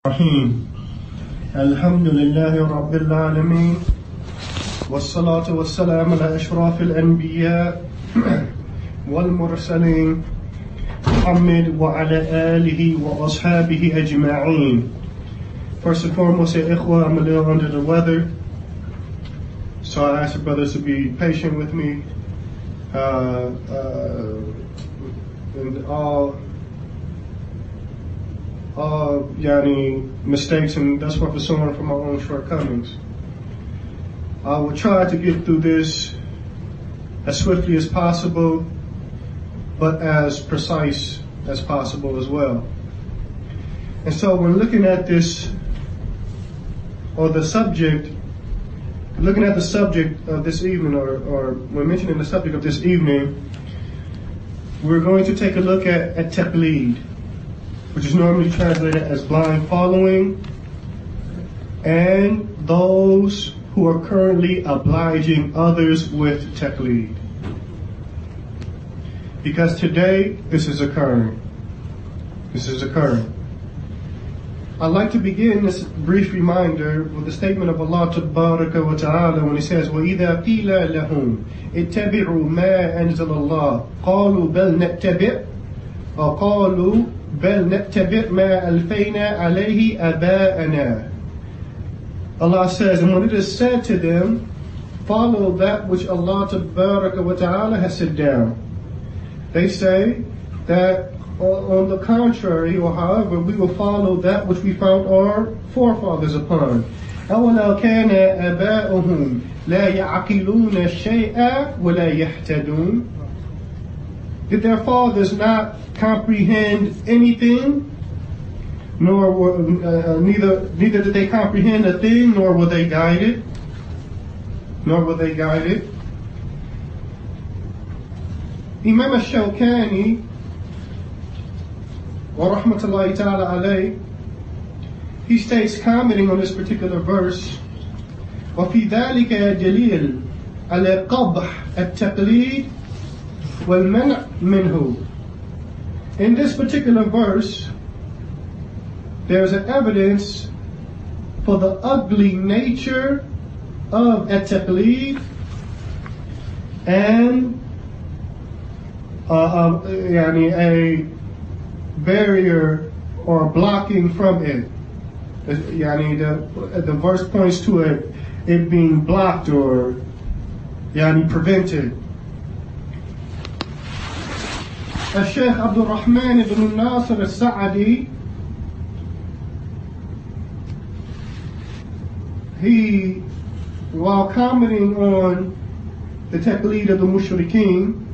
الرحيم الحمد لله رب العالمين والصلاة والسلام على أشرف الأنبياء والمرسلين محمد وعلى آله وأصحابه أجمعين. First and foremost, ikhwa, I'm a little under the weather, so I ask the brothers to be patient with me and all mistakes, and that's what for someone from my own shortcomings. I will try to get through this as swiftly as possible, but as precise as possible as well. And so when looking at this, or the subject, looking at the subject of this evening, or when mentioning the subject of this evening, we're going to take a look at Taqlid, which is normally translated as blind following, and those who are currently obliging others with Taqlid. Because today, this is occurring. I'd like to begin this brief reminder with the statement of Allah Tabaraka wa Ta'ala when He says, وَإِذَا قِيلَ لَهُمْ اتَّبِعُوا مَا أَنزَلَ اللَّهُ قَالُوا بَلْ نَتَّبِعُ أو قالوا بل نتبع ما ألفينا عليه آباءنا. Allah says, and when it is said to them, follow that which Allah Tabaraka wa Ta'ala has set down, they say that on the contrary, or however, we will follow that which we found our forefathers upon. أَوَلَوْ كَانَ آبَاؤُهُمْ لَا يَعْقِلُونَ شَيْئًا وَلَا يَهْتَدُونَ. Did their fathers not comprehend anything, nor neither did they comprehend a thing, nor were they guided. Imam al-Shawkani, wa rahmatullahi ta'ala alayh, he states, commenting on this particular verse, وَفِي ذَلِكَ دَلِيلٌ عَلَى قَبْحِ التَّقْلِيدِ وَالْمَنْعِ مِنْهُ. In this particular verse, there's an evidence for the ugly nature of at-taqlid and a barrier or blocking from it. The verse points to it being blocked or prevented. Sheikh Abdul Rahman ibn Nasir al-Sa'adi, he, while commenting on the taqlid of the mushrikeen,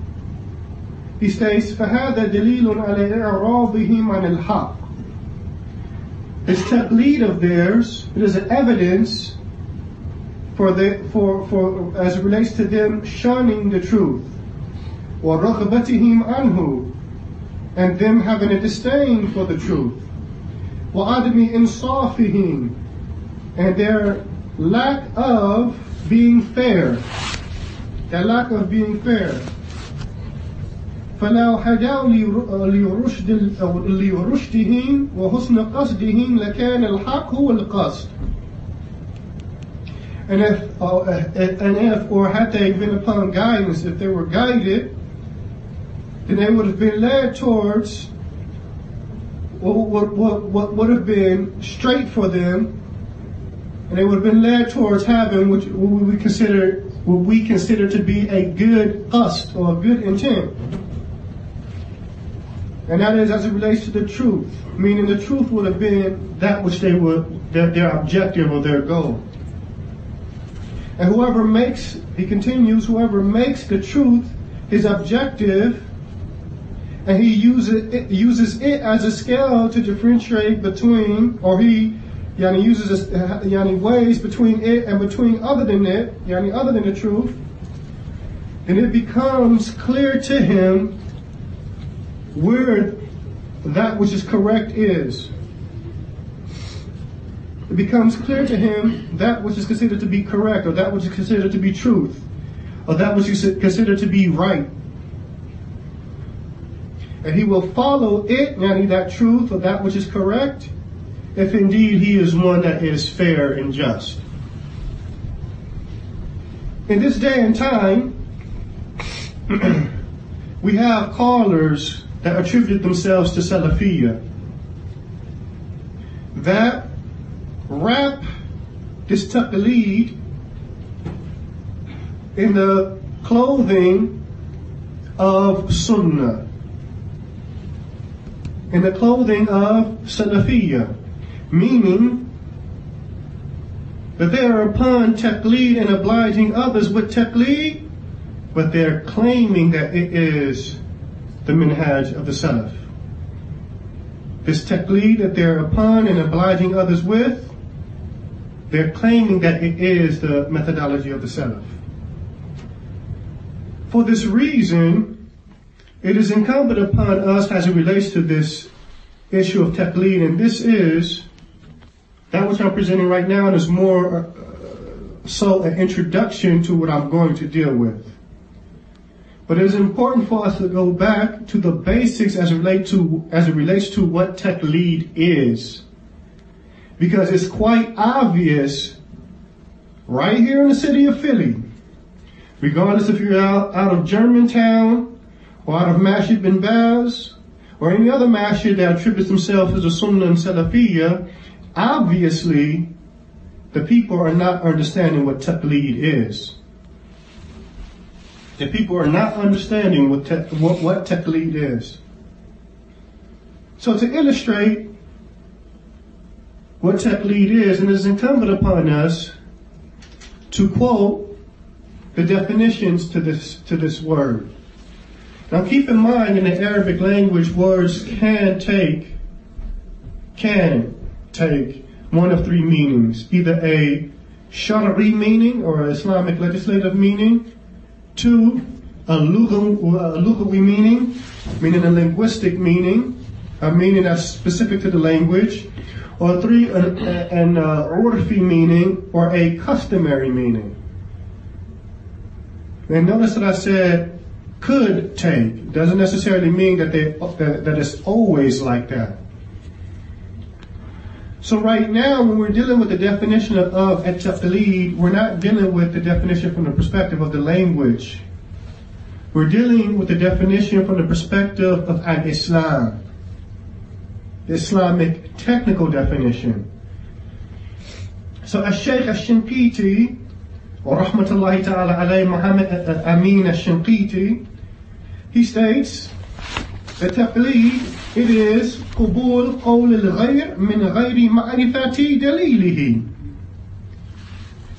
he states, فَهَذَا دَلِيلٌ عَلَى إِعْرَاضِهِمْ عَنِ الْحَقِّ. This taqlid of theirs, it is an evidence for as it relates to them shunning the truth. وَرَغْبَتِهِمْ عَنْهُ, and them having a disdain for the truth. وَعَدْمِ إِنصَافِهِمْ, and their lack of being fair. فَلَوْ هَدَوْا لِرُشْدِهِمْ وَحُسْنِ قَصْدِهِمْ لَكَانَ الْحَقُّ هُوَ الْقَصْدُ. And if, or had they been upon guidance, if they were guided, then they would have been led towards what would have been straight for them, and they would have been led towards having what we consider to be a good qasd, or a good intent. And that is as it relates to the truth, meaning the truth would have been that which they were their objective or their goal. And whoever makes the truth his objective, and he uses it as a scale to differentiate between, or he uses ways between it and between other than it, other than the truth, then it becomes clear to him where that which is correct is. It becomes clear to him that which is considered to be correct, or that which is considered to be truth, or that which is considered to be right. and he will follow it, yani that truth or that which is correct, if indeed he is one that is fair and just. In this day and time, we have callers that attribute themselves to Salafiyya that wrap this Taqlid in the clothing of Sunnah, in the clothing of Salafiyya, meaning that they are upon Taqlid and obliging others with Taqlid, but they're claiming that it is the minhaj of the Salaf. This Taqlid that they're upon and obliging others with, they're claiming that it is the methodology of the Salaf. For this reason, it is incumbent upon us as it relates to this issue of Taqlid, and this is that which I'm presenting right now, and is more so an introduction to what I'm going to deal with. But it is important for us to go back to the basics as it relates to what Taqlid is. Because it's quite obvious right here in the city of Philly, regardless if you're out of Germantown or out of Masjid bin Baz or any other masjid that attributes themselves to the Sunnah and Salafiyya, obviously the people are not understanding what Taqlid is. The people are not understanding what Taqlid is. So to illustrate what Taqlid is, and it is incumbent upon us to quote the definitions to this word. Now keep in mind, in the Arabic language, words can take one of three meanings: either a Shar'i meaning or an Islamic legislative meaning, two, a lughawi meaning, meaning a linguistic meaning, a meaning that's specific to the language, or three, an urfi meaning, or a customary meaning. And notice that I said could take. Doesn't necessarily mean that it's always like that. So right now, when we're dealing with the definition of at-taqlid, we're not dealing with the definition from the perspective of the language. We're dealing with the definition from the perspective of al-Islam, the Islamic technical definition. So al-Shaykh al-Shinqiti, wa rahmatullahi ta'ala alayhi, Muhammad Amin al-Shinqiti, he states that taqlid, it is قبول قول الغير من غير معرفة دليله.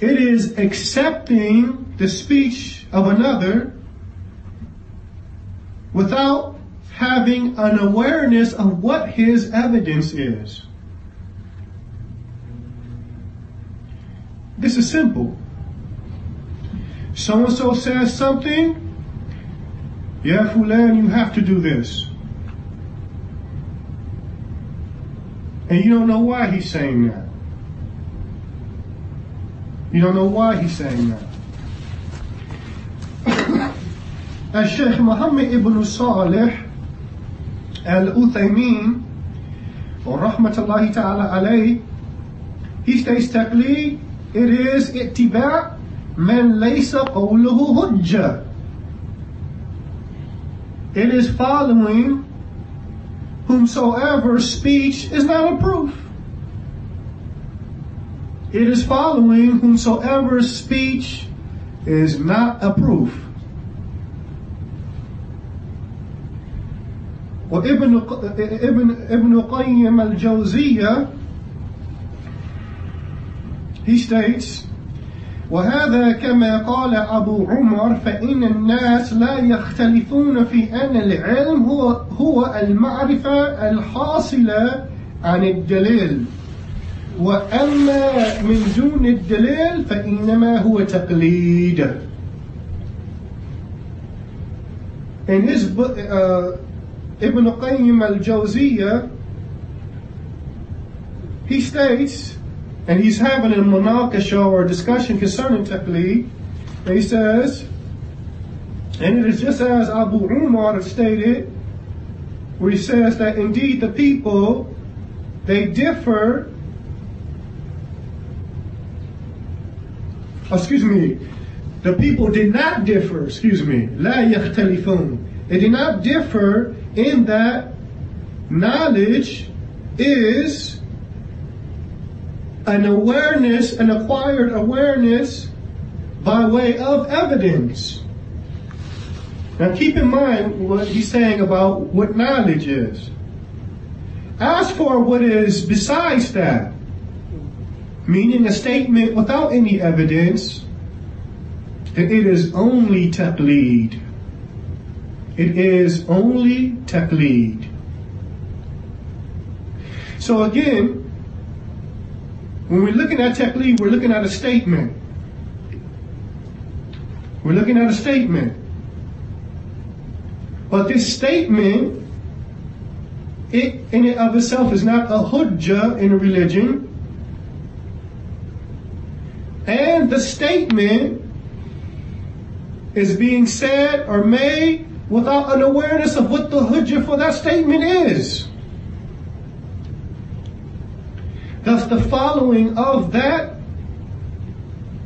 It is accepting the speech of another without having an awareness of what his evidence is. This is simple. So-and-so says something, yeah, Fulan, you have to do this. And you don't know why he's saying that. You don't know why he's saying that. As Sheikh Muhammad ibn Salih al-Uthaymin, or rahmatullahi ta'ala alayhi, he states taqlid, it is ittiba' man laysa qawluhu hujja. It is following whomsoever speech is not a proof. It is following whomsoever speech is not a proof. Well, Ibn Qayyim al-Jawziyya, he states, وهذا كما قال أبو عمر فإن الناس لا يختلفون في أن العلم هو المعرفة الحاصلة عن الدليل وأما من دون الدليل فإنما هو تقليد. In his book, Ibn Qayyim al-Jawziyya, he states, and he's having a munaqasha or a discussion concerning taqlid, and he says, and it is just as Abu Umar stated, where he says that indeed the people, they differ the people did not differ, لا يختلفون. They did not differ in that knowledge is an awareness, an acquired awareness by way of evidence. Now keep in mind what he's saying about what knowledge is. As for what is besides that, meaning a statement without any evidence, then it is only taqlid. It is only taqlid. So again, when we're looking at taqlid, we're looking at a statement. We're looking at a statement. But this statement, it in and of itself is not a hujjah in a religion. And the statement is being said or made without an awareness of what the hujjah for that statement is. Thus the following of that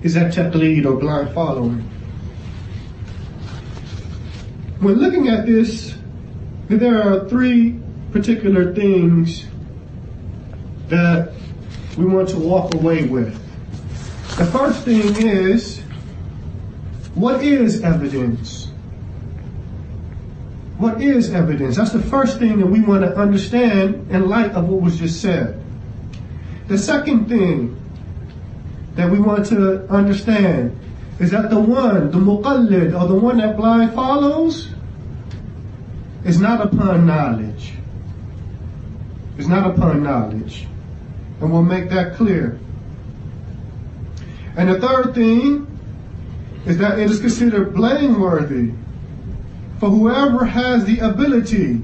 is that taqlid or blind following. When looking at this, there are three particular things that we want to walk away with. The first thing is, what is evidence? What is evidence? That's the first thing that we want to understand in light of what was just said. The second thing that we want to understand is that the muqallid, or the one that blind follows, is not upon knowledge. It's not upon knowledge. And we'll make that clear. And the third thing is that it is considered blameworthy for whoever has the ability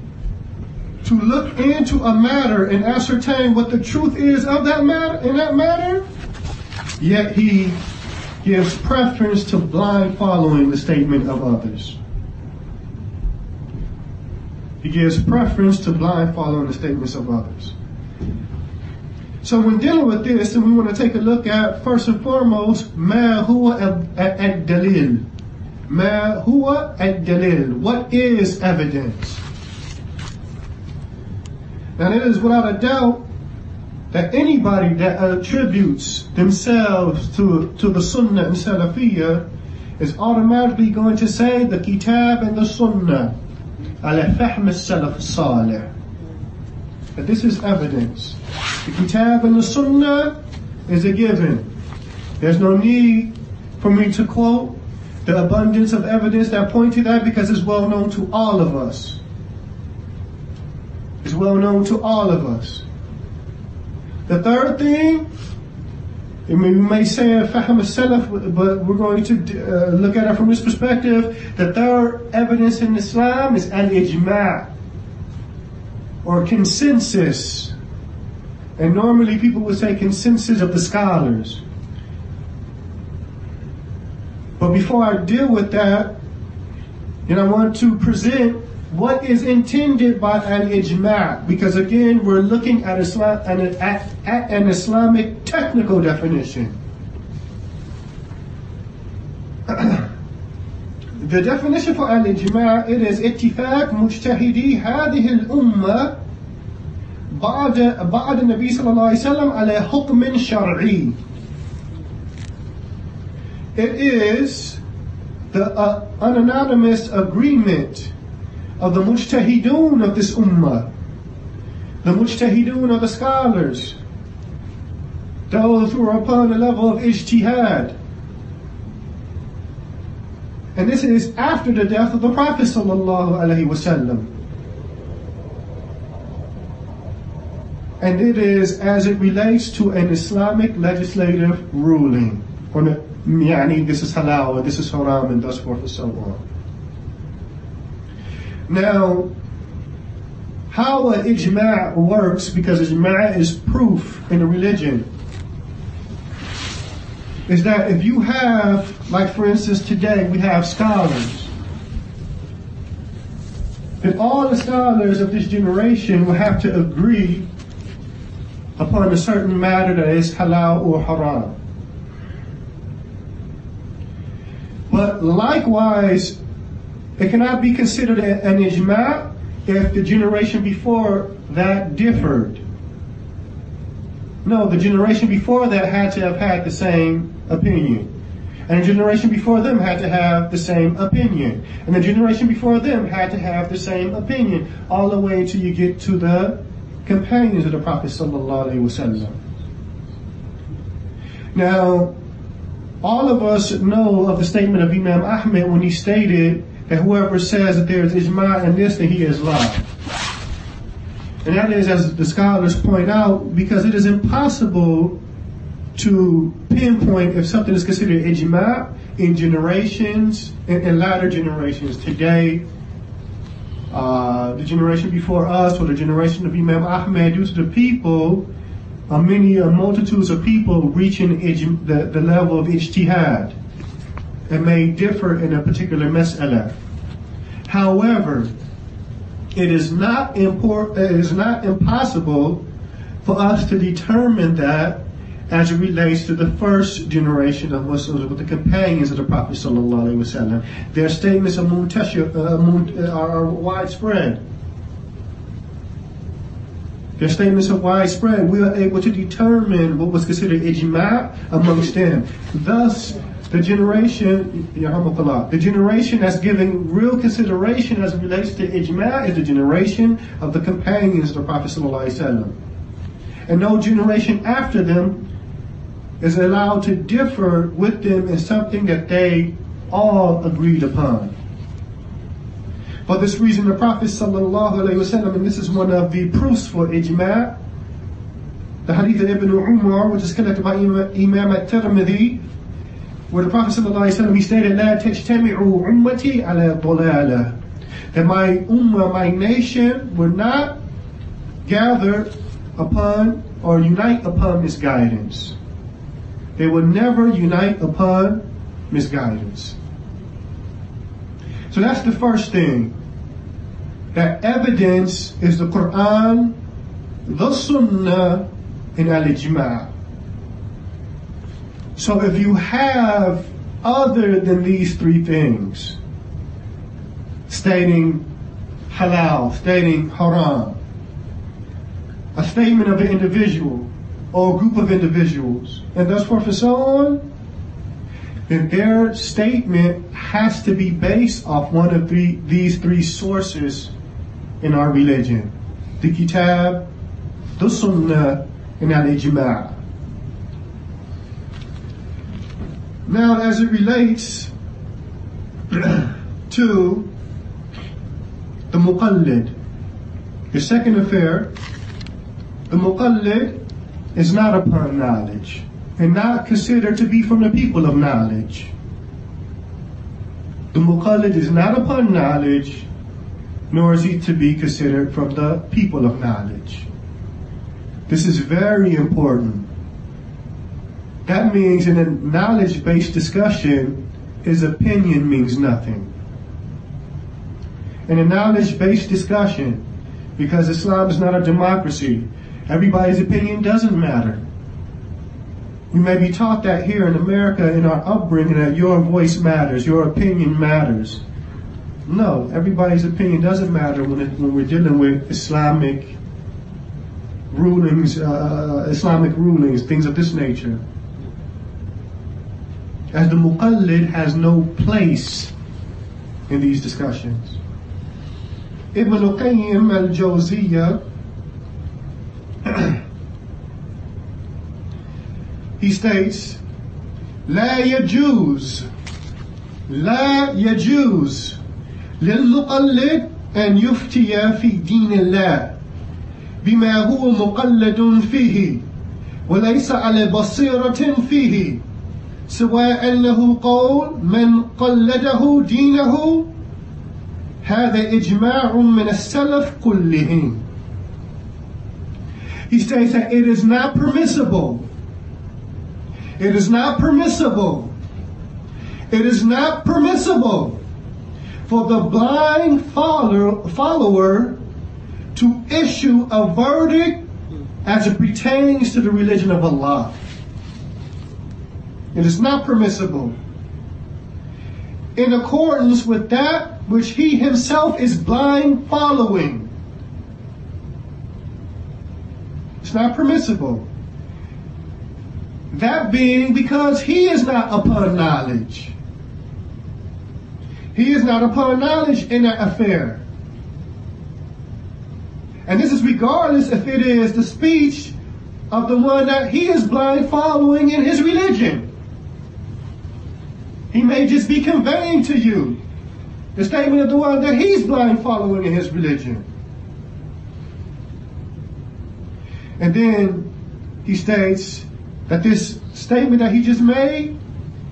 to look into a matter and ascertain what the truth is of that matter, in that matter, yet he gives preference to blind following the statement of others. He gives preference to blind following the statements of others. So when dealing with this, then we want to take a look at, first and foremost, ما هو الدليل. ما هو الدليل. What is evidence? And it is without a doubt that anybody that attributes themselves to the Sunnah and Salafiyya is automatically going to say the Kitab and the Sunnah على فهم السلف الصالح. That this is evidence. The Kitab and the Sunnah is a given. There's no need for me to quote the abundance of evidence that point to that, because it's well known to all of us. It's well known to all of us. The third thing, we may say Fahm al-Salaf, but we're going to look at it from this perspective. The third evidence in Islam is al-ijma', or consensus. And normally people would say consensus of the scholars. But before I deal with that, I want to present what is intended by al-ijma', because again, we're looking at Islam at an Islamic technical definition. The definition for al-ijma', it is اتفاق مجتهدي هذه الأمة بعد النبي صلى الله عليه وسلم على حكم شرعي. It is the unanimous agreement of the mujtahidun of this ummah, the mujtahidun of the scholars, those who are upon the level of ijtihad. And this is after the death of the Prophet sallallahu alaihi wasallam. And it is as it relates to an Islamic legislative ruling. This is halal, or this is haram, and thus forth and so on. Now, how an ijma' works, because ijma' is proof in a religion, is that if you have, like for instance today, we have scholars. If all the scholars of this generation will have to agree upon a certain matter that is halal or haram. But likewise, it cannot be considered an ijma' if the generation before that differed. No, the generation before that had to have had the same opinion. And the generation before them had to have the same opinion. And the generation before them had to have the same opinion. All the way till you get to the companions of the Prophet ﷺ. Now, all of us know of the statement of Imam Ahmed when he stated that whoever says that there is ijma' in this, then he is lied. And that is, as the scholars point out, because it is impossible to pinpoint if something is considered ijma' in generations, in latter generations. Today, the generation before us, or the generation of Imam Ahmed, due to the people, many multitudes of people reaching the level of ijtihad. It may differ in a particular mas'ala. However, it is not impossible for us to determine that as it relates to the first generation of Muslims with the companions of the Prophet ﷺ. Their statements are widespread. Their statements are widespread. We are able to determine what was considered ijma' amongst them. Thus, the generation that's giving real consideration as it relates to ijma' is the generation of the companions of the Prophet ﷺ. And no generation after them is allowed to differ with them in something that they all agreed upon. For this reason, the Prophet ﷺ, and this is one of the proofs for ijma', the hadith of Ibn Umar, which is collected by Imam at-Tirmidhi, where the Prophet ﷺ, he stated, "La tajtami'u ummati ala dalalah," that my ummah, my nation, will not gather upon or unite upon misguidance. They will never unite upon misguidance. So that's the first thing. That evidence is the Quran, the Sunnah, and al-Ijma'. So if you have other than these three things, stating halal, stating haram, a statement of an individual or a group of individuals, and thus forth and so on, then their statement has to be based off one of these three sources in our religion: the Kitab, the Sunnah, and al-Ijma'. Now, as it relates to the Muqallid, the second affair, the Muqallid is not upon knowledge and not considered to be from the people of knowledge. The Muqallid is not upon knowledge, nor is he to be considered from the people of knowledge. This is very important. That means in a knowledge-based discussion, his opinion means nothing. In a knowledge-based discussion, because Islam is not a democracy, everybody's opinion doesn't matter. We may be taught that here in America in our upbringing, that your voice matters, your opinion matters. No, everybody's opinion doesn't matter when we're dealing with Islamic rulings, things of this nature. As the Muqallid has no place in these discussions. Ibn al-Qayyim al-Jawziyya, he states, لا يجوز للمقلد أن يفتي في دين الله بما هو مقلد فيه وليس على بصيرة فيه سواء أنه قول من قلده دينه هذا إجماع من السلف كلهم. He states that it is not permissible. It is not permissible. It is not permissible for the blind follower to issue a verdict as it pertains to the religion of Allah. It is not permissible. in accordance with that which he himself is blind following. It's not permissible. That being because he is not upon knowledge. He is not upon knowledge in that affair. And this is regardless if it is the speech of the one that he is blind following in his religion. He may just be conveying to you the statement of the one that he's blind following in his religion. And then he states that this statement that he just made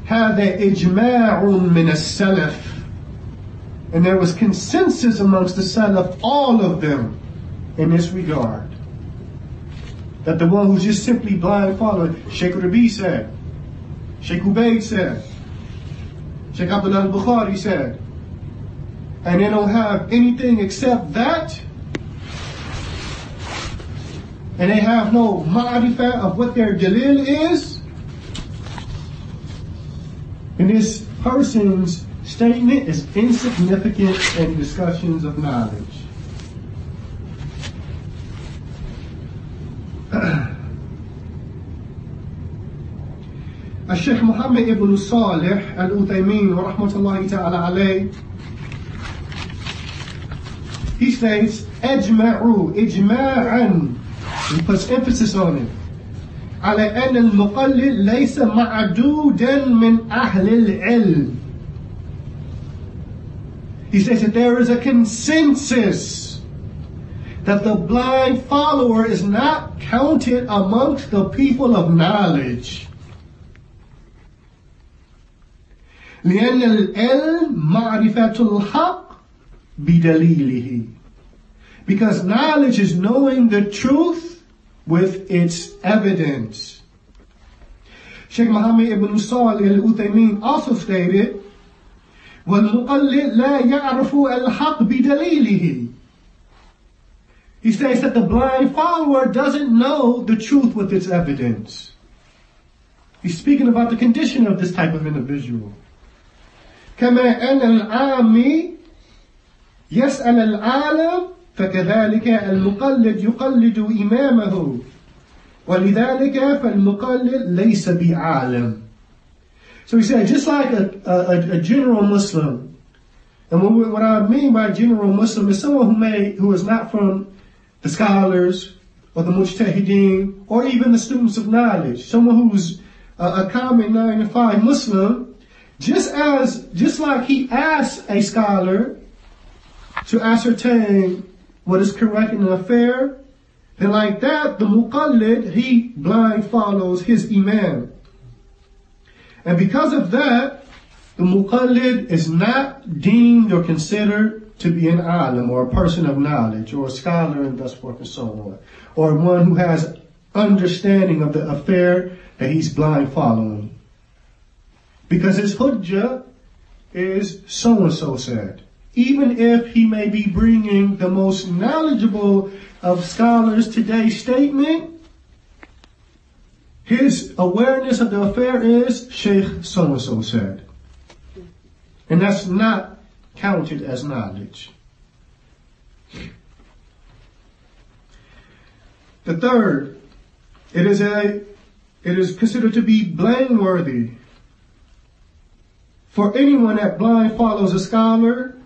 had the ijma'un min as-salaf. And there was consensus amongst the salaf, all of them, in this regard. That the one who's just simply blind following, Sheikh Rabi said, Sheikh Ubaid said, Sheikh Abdullah al-Bukhari said, and they don't have anything except that, and they have no ma'rifah of what their dalil is, and this person's statement is insignificant in discussions of knowledge. Sheikh Muhammad ibn Salih al-Uthaymin wa rahmatullahi ta'ala alayh, he states, ajma'u ijma'an, he puts emphasis on it, ala an al-muqallid laysa ma'adudan min ahli al-ilm. He says that there is a consensus that the blind follower is not counted amongst the people of knowledge. لأن العلم معرفة الحق بدليله. Because knowledge is knowing the truth with its evidence. Sheikh Muhammad ibn Salih al-Uthaymin also stated, وَالْمُقَلِّدْ لَا يَعْرَفُ الْحَقِّ بِدَلِيلِهِ. He states that the blind follower doesn't know the truth with its evidence. He's speaking about the condition of this type of individual. كما أن العامي يسأل العالم فكذلك المقلد يقلد إمامه ولذلك فالمقلد ليس بعالم. So he said, just like a general Muslim, and what I mean by general Muslim is someone who is not from the scholars or the mujtahideen or even the students of knowledge, someone who's a common 9 to 5 Muslim. Just like he asks a scholar to ascertain what is correct in an affair, then like that, the muqallid, he blind follows his imam. And because of that, the muqallid is not deemed or considered to be an alim or a person of knowledge or a scholar and thus forth and so on, or one who has understanding of the affair that he's blind following. Because his hujjah is so-and-so said. Even if he may be bringing the most knowledgeable of scholars today's statement, his awareness of the affair is Sheikh so-and-so said. And that's not counted as knowledge. The third, it is considered to be blameworthy for anyone that blind follows a scholar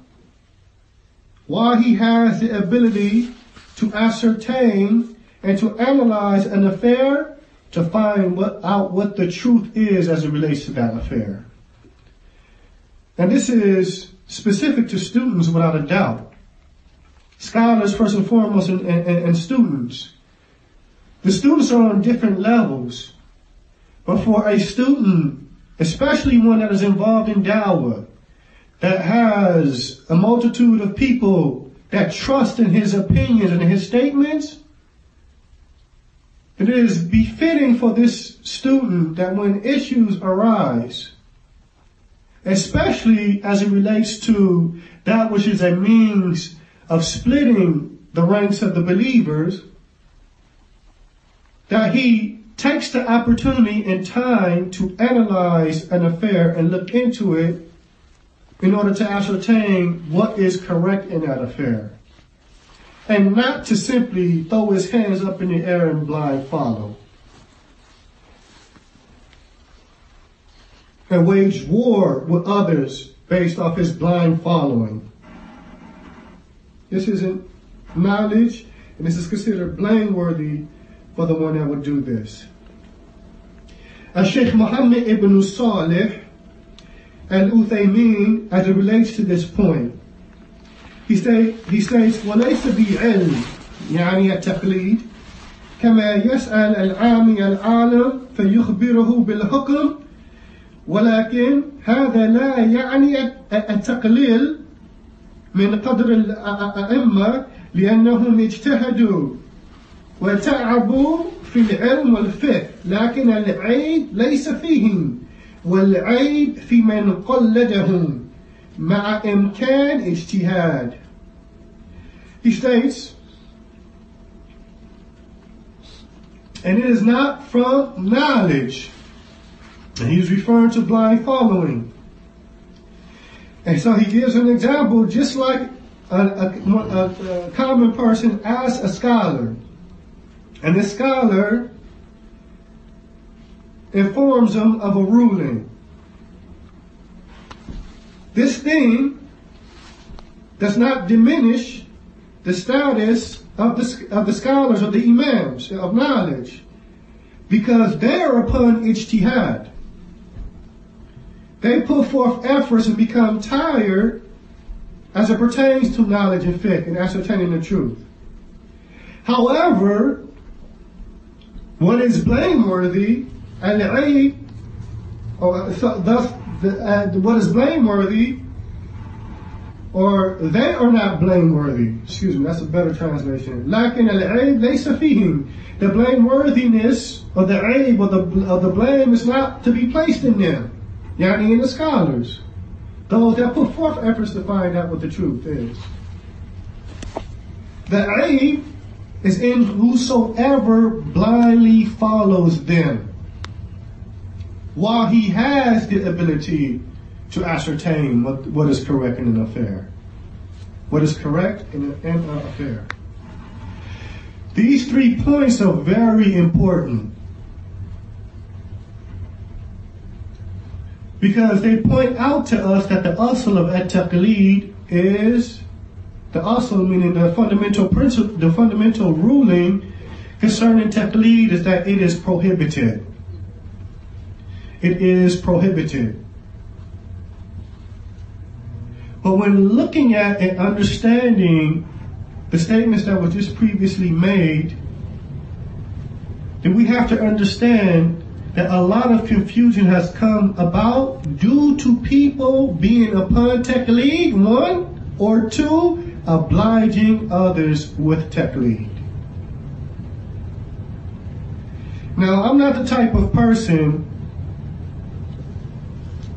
while he has the ability to ascertain and to analyze an affair to find out what the truth is as it relates to that affair. And this is specific to students without a doubt. Scholars first and foremost and students. The students are on different levels. But for a student, especially one that is involved in dawah, that has a multitude of people that trust in his opinions and his statements, it is befitting for this student that when issues arise, especially as it relates to that which is a means of splitting the ranks of the believers, that he takes the opportunity and time to analyze an affair and look into it in order to ascertain what is correct in that affair. And not to simply throw his hands up in the air and blind follow. And wage war with others based off his blind following. This isn't knowledge, and this is considered blameworthy for the one that would do this. Sheikh Muhammad ibn Salih al-Uthaymin, as it relates to this point, he states, وَلَيْسَ بِعِلْمٍ يعني التقليد كما يسأل العامي العالم فيخبره بالحكم ولكن هذا لا يعني التقليل من قدر الأئمة لأنهم اجتهدوا وتعبوا في العلم والفقه لكن العيب ليس فيهم والعيب في من قلدهم مع إمكان اجتهاد. He states, and it is not from knowledge, and he's referring to blind following. And so he gives an example, just like a common person asks a scholar, and the scholar informs him of a ruling. This thing does not diminish the status of the scholars or the imams of knowledge, because they are upon ijtihad. They put forth efforts and become tired as it pertains to knowledge and fiqh and ascertaining the truth. However, what is blameworthy and what is blameworthy, or they are not blameworthy. Excuse me, that's a better translation. لكن العيب ليس فيهم. The blameworthiness or the aib or the blame is not to be placed in them. Yani in the scholars, those that put forth efforts to find out what the truth is. The aib is in whosoever blindly follows them, while he has the ability to ascertain what is correct in an affair. What is correct in an affair. These 3 points are very important, because they point out to us that the asl of at-taqlid is, the asl meaning the fundamental principle, the fundamental ruling concerning taqlid is that it is prohibited. It is prohibited. But when looking at and understanding the statements that were just previously made, then we have to understand that a lot of confusion has come about due to people being upon taqlid, 1, or 2, obliging others with taqlid. Now, I'm not the type of person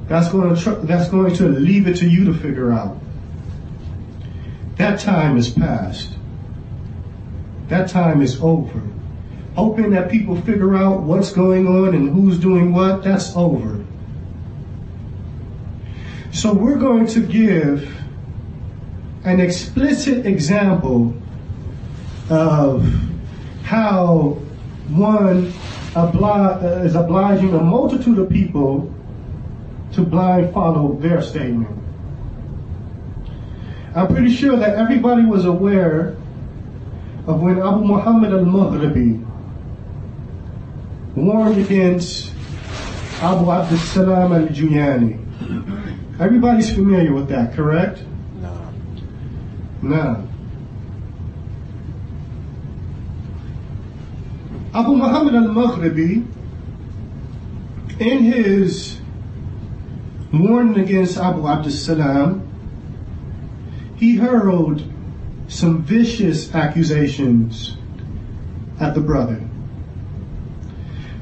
that's going to leave it to you to figure out. That time is past. That time is over. Hoping that people figure out what's going on and who's doing what, that's over. So we're going to give an explicit example of how one is obliging a multitude of people to blind follow their statement. I'm pretty sure that everybody was aware of when Abu Muhammad al-Maghribi warned against Abu Abdus-Salam al-Juyani. Everybody's familiar with that, correct? No. No. Abu Muhammad al-Maghribi, in his warning against Abu Abdus-Salam, he hurled some vicious accusations at the brother.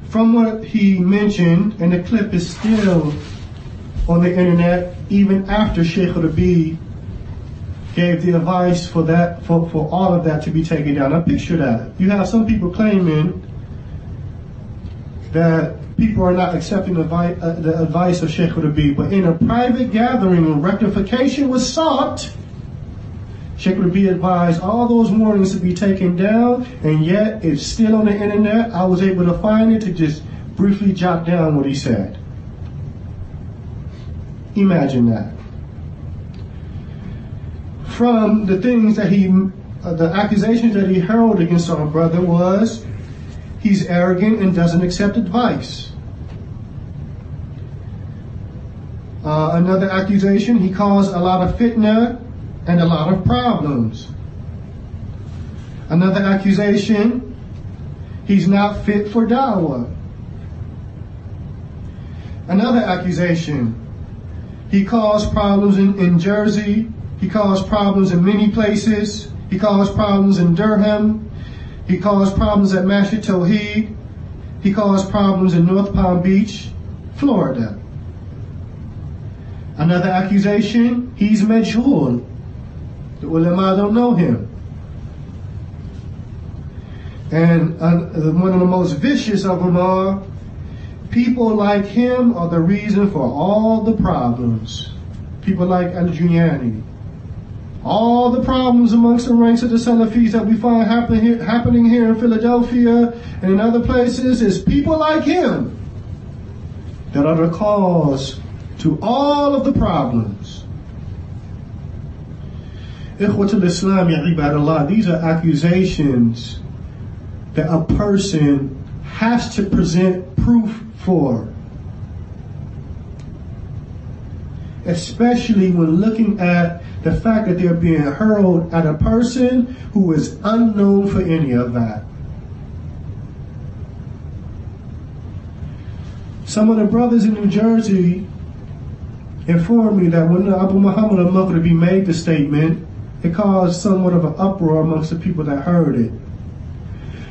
From what he mentioned, and the clip is still on the internet, even after Sheikh Rabi gave the advice for all of that to be taken down. Now picture that. You have some people claiming that people are not accepting the advice of Sheikh Rabi. But in a private gathering when rectification was sought, Sheikh Rabi advised all those warnings to be taken down, and yet it's still on the internet. I was able to find it to just briefly jot down what he said. Imagine that. From the things that the accusations that he hurled against our brother was, he's arrogant and doesn't accept advice. Another accusation, he caused a lot of fitna and a lot of problems. Another accusation, he's not fit for da'wah. Another accusation, he caused problems in Jersey, he caused problems in many places, he caused problems in Durham, he caused problems at Masjid Tawheed, he caused problems in North Palm Beach, Florida. Another accusation, he's majhul. The ulama don't know him. And one of the most vicious of them are, people like him are the reason for all the problems. People like Al-Junyani. All the problems amongst the ranks of the Salafis that we find happening here in Philadelphia and in other places is people like him that are the cause to all of the problems. Ikhwatul Islam, ya ibadallah, these are accusations that a person has to present proof for. Especially when looking at the fact that they're being hurled at a person who is unknown for any of that. Some of the brothers in New Jersey informed me that when Abu Muhammad al-Maghribi made the statement, it caused somewhat of an uproar amongst the people that heard it.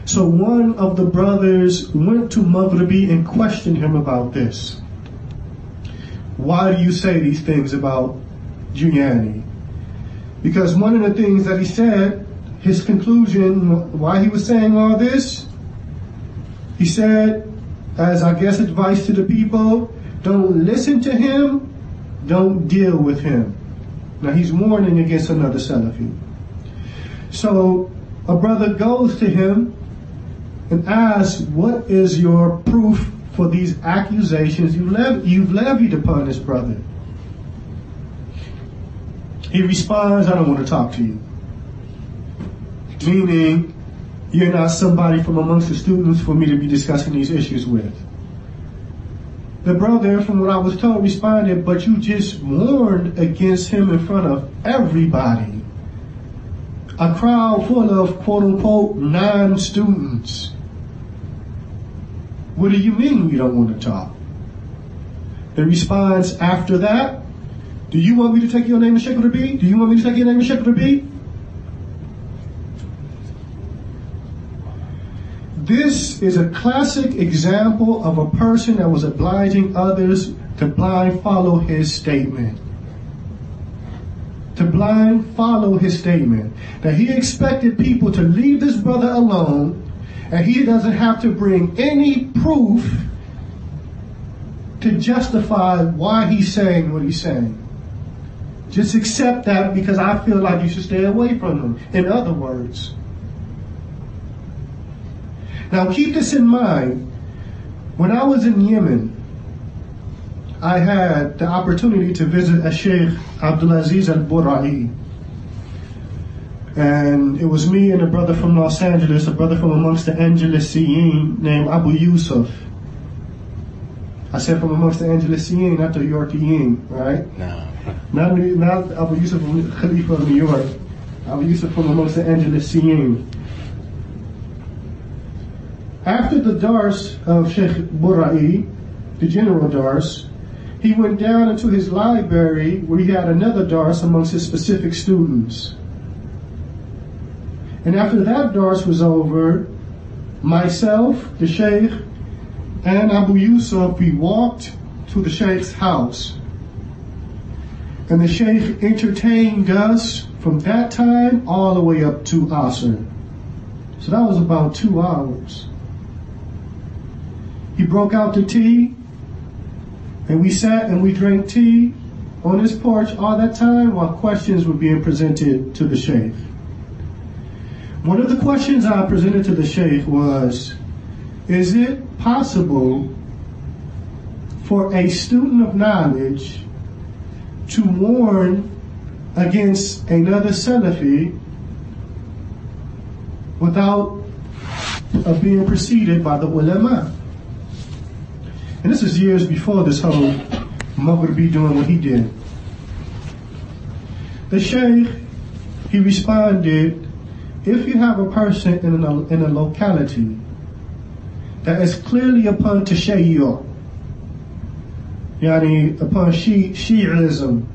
So one of the brothers went to Maghribi and questioned him about this. Why do you say these things about Junyani? Because one of the things that he said, his conclusion, why he was saying all this, he said, as I guess advice to the people, don't listen to him, don't deal with him. Now he's warning against another Salafi. So a brother goes to him and asks, what is your proof for these accusations you've levied upon this brother? He responds, I don't want to talk to you. Meaning, you're not somebody from amongst the students for me to be discussing these issues with. The brother, from what I was told, responded, but you just warned against him in front of everybody. A crowd full of quote-unquote non-students. What do you mean you don't want to talk? The response after that, do you want me to take your name to Sheikh Rabi? Do you want me to take your name to Sheikh Rabi? This is a classic example of a person that was obliging others to blind follow his statement. To blind follow his statement. That he expected people to leave this brother alone, and he doesn't have to bring any proof to justify why he's saying what he's saying. Just accept that because I feel like you should stay away from him. In other words. Now keep this in mind. When I was in Yemen, I had the opportunity to visit a Sheikh Abdulaziz al-Burai. And it was me and a brother from Los Angeles, a brother from amongst the Anjelesi named Abu Yusuf. I said from amongst the Anjelesi, not the Yorkiyin, right? No. Not Abu Yusuf from Khalifa of New York. Abu Yusuf from amongst the Anjelesi. After the Dars of Sheikh Burai, the general Dars, he went down into his library where he had another Dars amongst his specific students. And after that Dars was over, myself, the Sheikh, and Abu Yusuf, we walked to the Sheikh's house. And the Sheikh entertained us from that time all the way up to Asr. So that was about 2 hours. He broke out the tea, and we sat and we drank tea on his porch all that time while questions were being presented to the Shaykh. One of the questions I presented to the Shaykh was, is it possible for a student of knowledge to warn against another Salafi without being preceded by the ulama? And this is years before this whole Maghribi doing what he did. The Shaykh, he responded, if you have a person in a locality that is clearly upon Tashayyu', yani upon Shi'ism,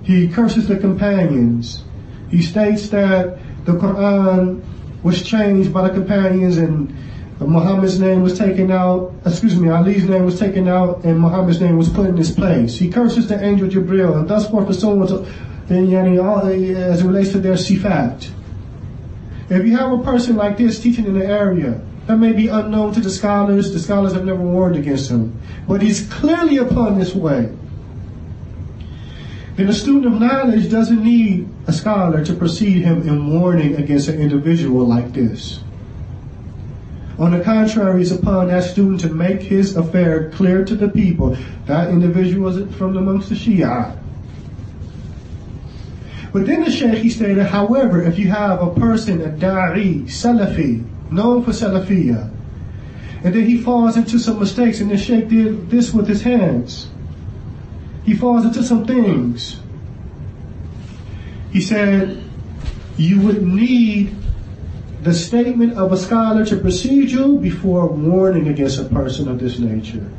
he curses the companions, he states that the Quran was changed by the companions and Muhammad's name was taken out, Ali's name was taken out and Muhammad's name was put in his place. He curses the angel Jibril and thus forth and so on, as it relates to their sifat. If you have a person like this teaching in the area, that may be unknown to the scholars have never warned against him, but he's clearly upon this way. Then a student of knowledge doesn't need a scholar to precede him in warning against an individual like this. On the contrary, it's upon that student to make his affair clear to the people. That individual is from amongst the Shia. But then the Shaykh, he stated, however, if you have a person, a da'i, Salafi, known for Salafiyah, and then he falls into some mistakes, and the Shaykh did this with his hands. He falls into some things. He said, you would need the statement of a scholar to precede you before warning against a person of this nature.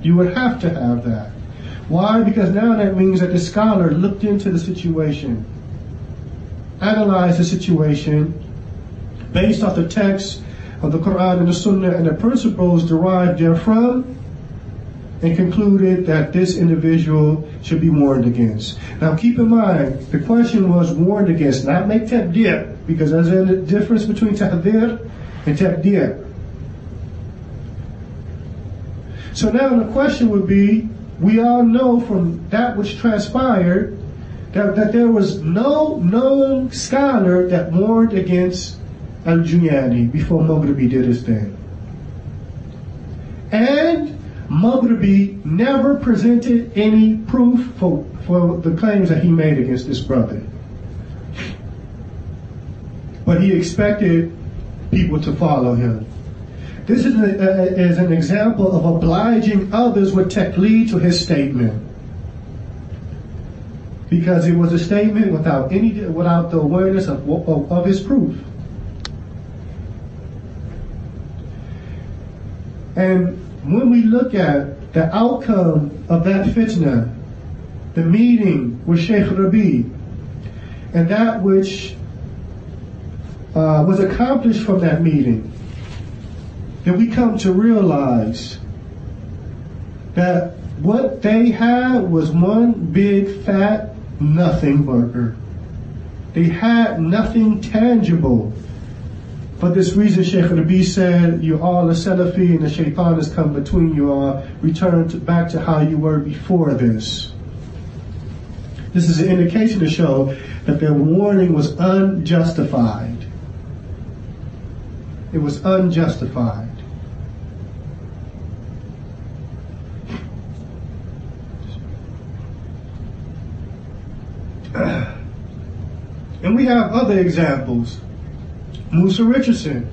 You would have to have that. Why? Because now that means that the scholar looked into the situation, analyzed the situation based off the text of the Quran and the Sunnah and the principles derived therefrom, and concluded that this individual should be warned against. Now keep in mind, the question was warned against, not make tabdir, because there's a difference between tahdir and tabdir. So now the question would be, we all know from that which transpired that there was no known scholar that warned against Al-Juyani before Maghribi did his thing. And Maghribi never presented any proof for the claims that he made against this brother. But he expected people to follow him. This is an example of obliging others with taqlid to his statement. Because it was a statement without the awareness of his proof. And when we look at the outcome of that fitna, the meeting with Sheikh Rabi, and that which was accomplished from that meeting, then we come to realize that what they had was one big fat nothing burger. They had nothing tangible. For this reason, Sheikh Rabi said, you're all a Salafi and the shaitan has come between you all. Return back to how you were before this. This is an indication to show that their warning was unjustified. It was unjustified. And we have other examples. Musa Richardson.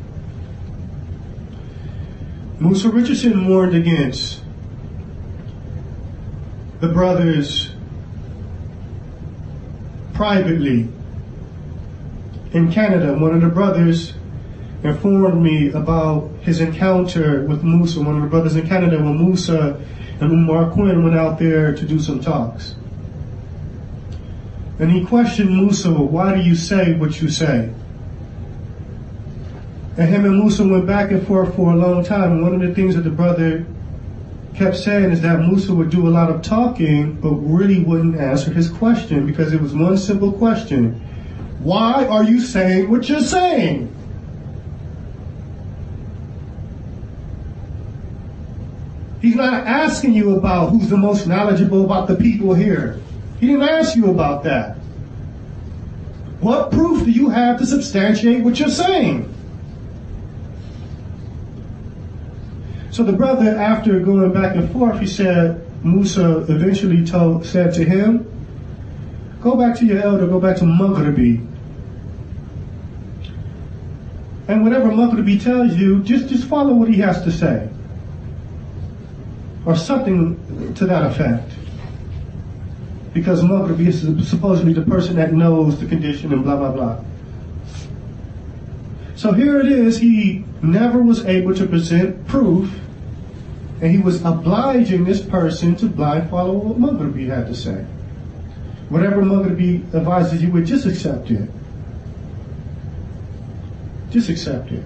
Musa Richardson warned against the brothers privately in Canada. One of the brothers informed me about his encounter with Musa, one of the brothers in Canada, when Musa and Umar Quinn went out there to do some talks. And he questioned Musa, why do you say what you say? And him and Musa went back and forth for a long time. And one of the things that the brother kept saying is that Musa would do a lot of talking, but really wouldn't answer his question, because it was one simple question. Why are you saying what you're saying? He's not asking you about who's the most knowledgeable about the people here. He didn't ask you about that. What proof do you have to substantiate what you're saying? So the brother, after going back and forth, he said, Musa eventually said to him, go back to your elder, go back to Maghribi. And whatever Maghribi tells you, just follow what he has to say. Or something to that effect. Because Maghribi is supposedly the person that knows the condition and blah, blah, blah. So here it is, he never was able to present proof, and he was obliging this person to blind follow what Maghribi had to say. Whatever Maghribi advises you with, just accept it. Just accept it.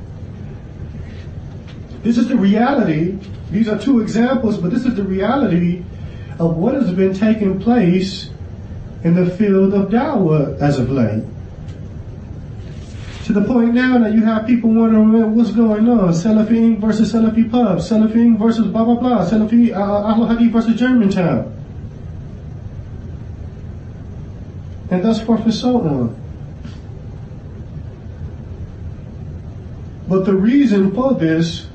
This is the reality. These are two examples, but this is the reality of what has been taking place in the field of da'wah as of late. To the point now that you have people wondering what's going on. Salafy versus Salafy pub, Salafy versus blah blah blah, Salafy Ahl Hadith versus Germantown, and thus forth and so on. But the reason for this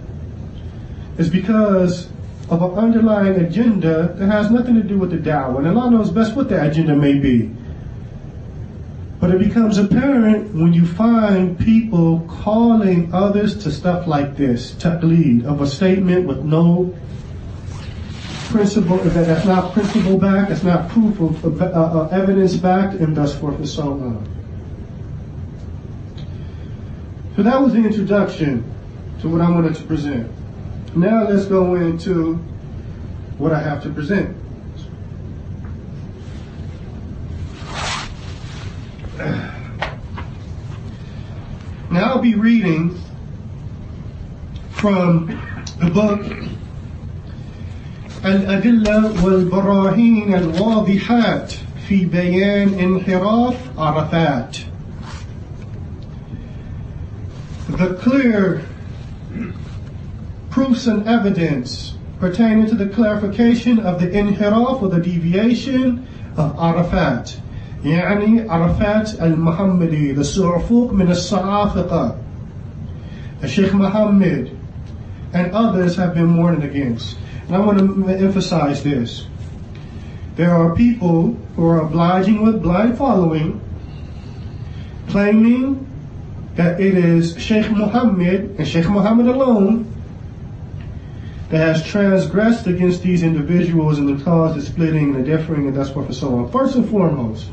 is because of an underlying agenda that has nothing to do with the da'wah. And Allah knows best what that agenda may be. But it becomes apparent when you find people calling others to stuff like this, taqlid, of a statement with no principle, that's not principle backed, that's not proof of evidence backed, and thus forth and so on. So that was the introduction to what I wanted to present. Now let's go into what I have to present. Now I'll be reading from the book Al-Adilla wal-Barahin al-Wadihat fi Bayan Inhiraf Arafat. The clear proofs and evidence pertaining to the clarification of the inhiraf, or the deviation of Arafat. يعني Arafat al-Muhammadi, the Su'ufuq min al-Sa'afiqa. The Sheikh Muhammad and others have been warned against. And I want to emphasize this. There are people who are obliging with blind following, claiming that it is Sheikh Muhammad and Sheikh Muhammad alone that has transgressed against these individuals and the cause the splitting and the differing and thus forth and so on. First and foremost,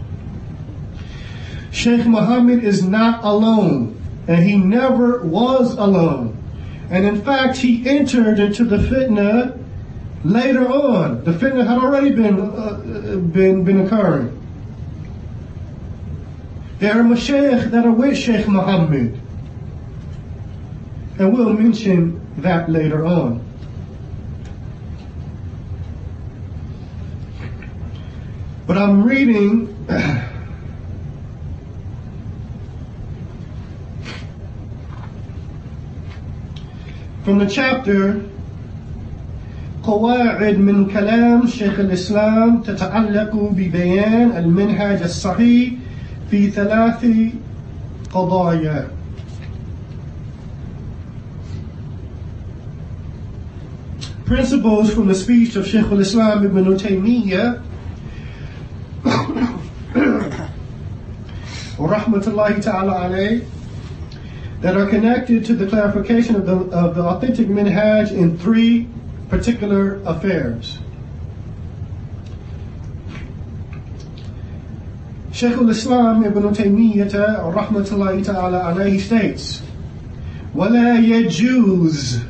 Sheikh Muhammad is not alone, and he never was alone. And in fact, he entered into the fitna later on. The fitna had already been occurring. There are mashayikh that are with Sheikh Muhammad, and we'll mention that later on. But I'm reading from the chapter قواعد من كلام شيخ الإسلام تتعلق ببيان المنهج الصحيح في ثلاث قضايا. Principles from the speech of Shaykh al-Islam ibn Taymiyyah rahmatullahi ta'ala alayh, that are connected to the clarification of the authentic minhaj in three particular affairs. Shaykh al-Islam ibn Taymiyyah rahmatullahi ta'ala alayhi states, وَلَا يَجُوزُ,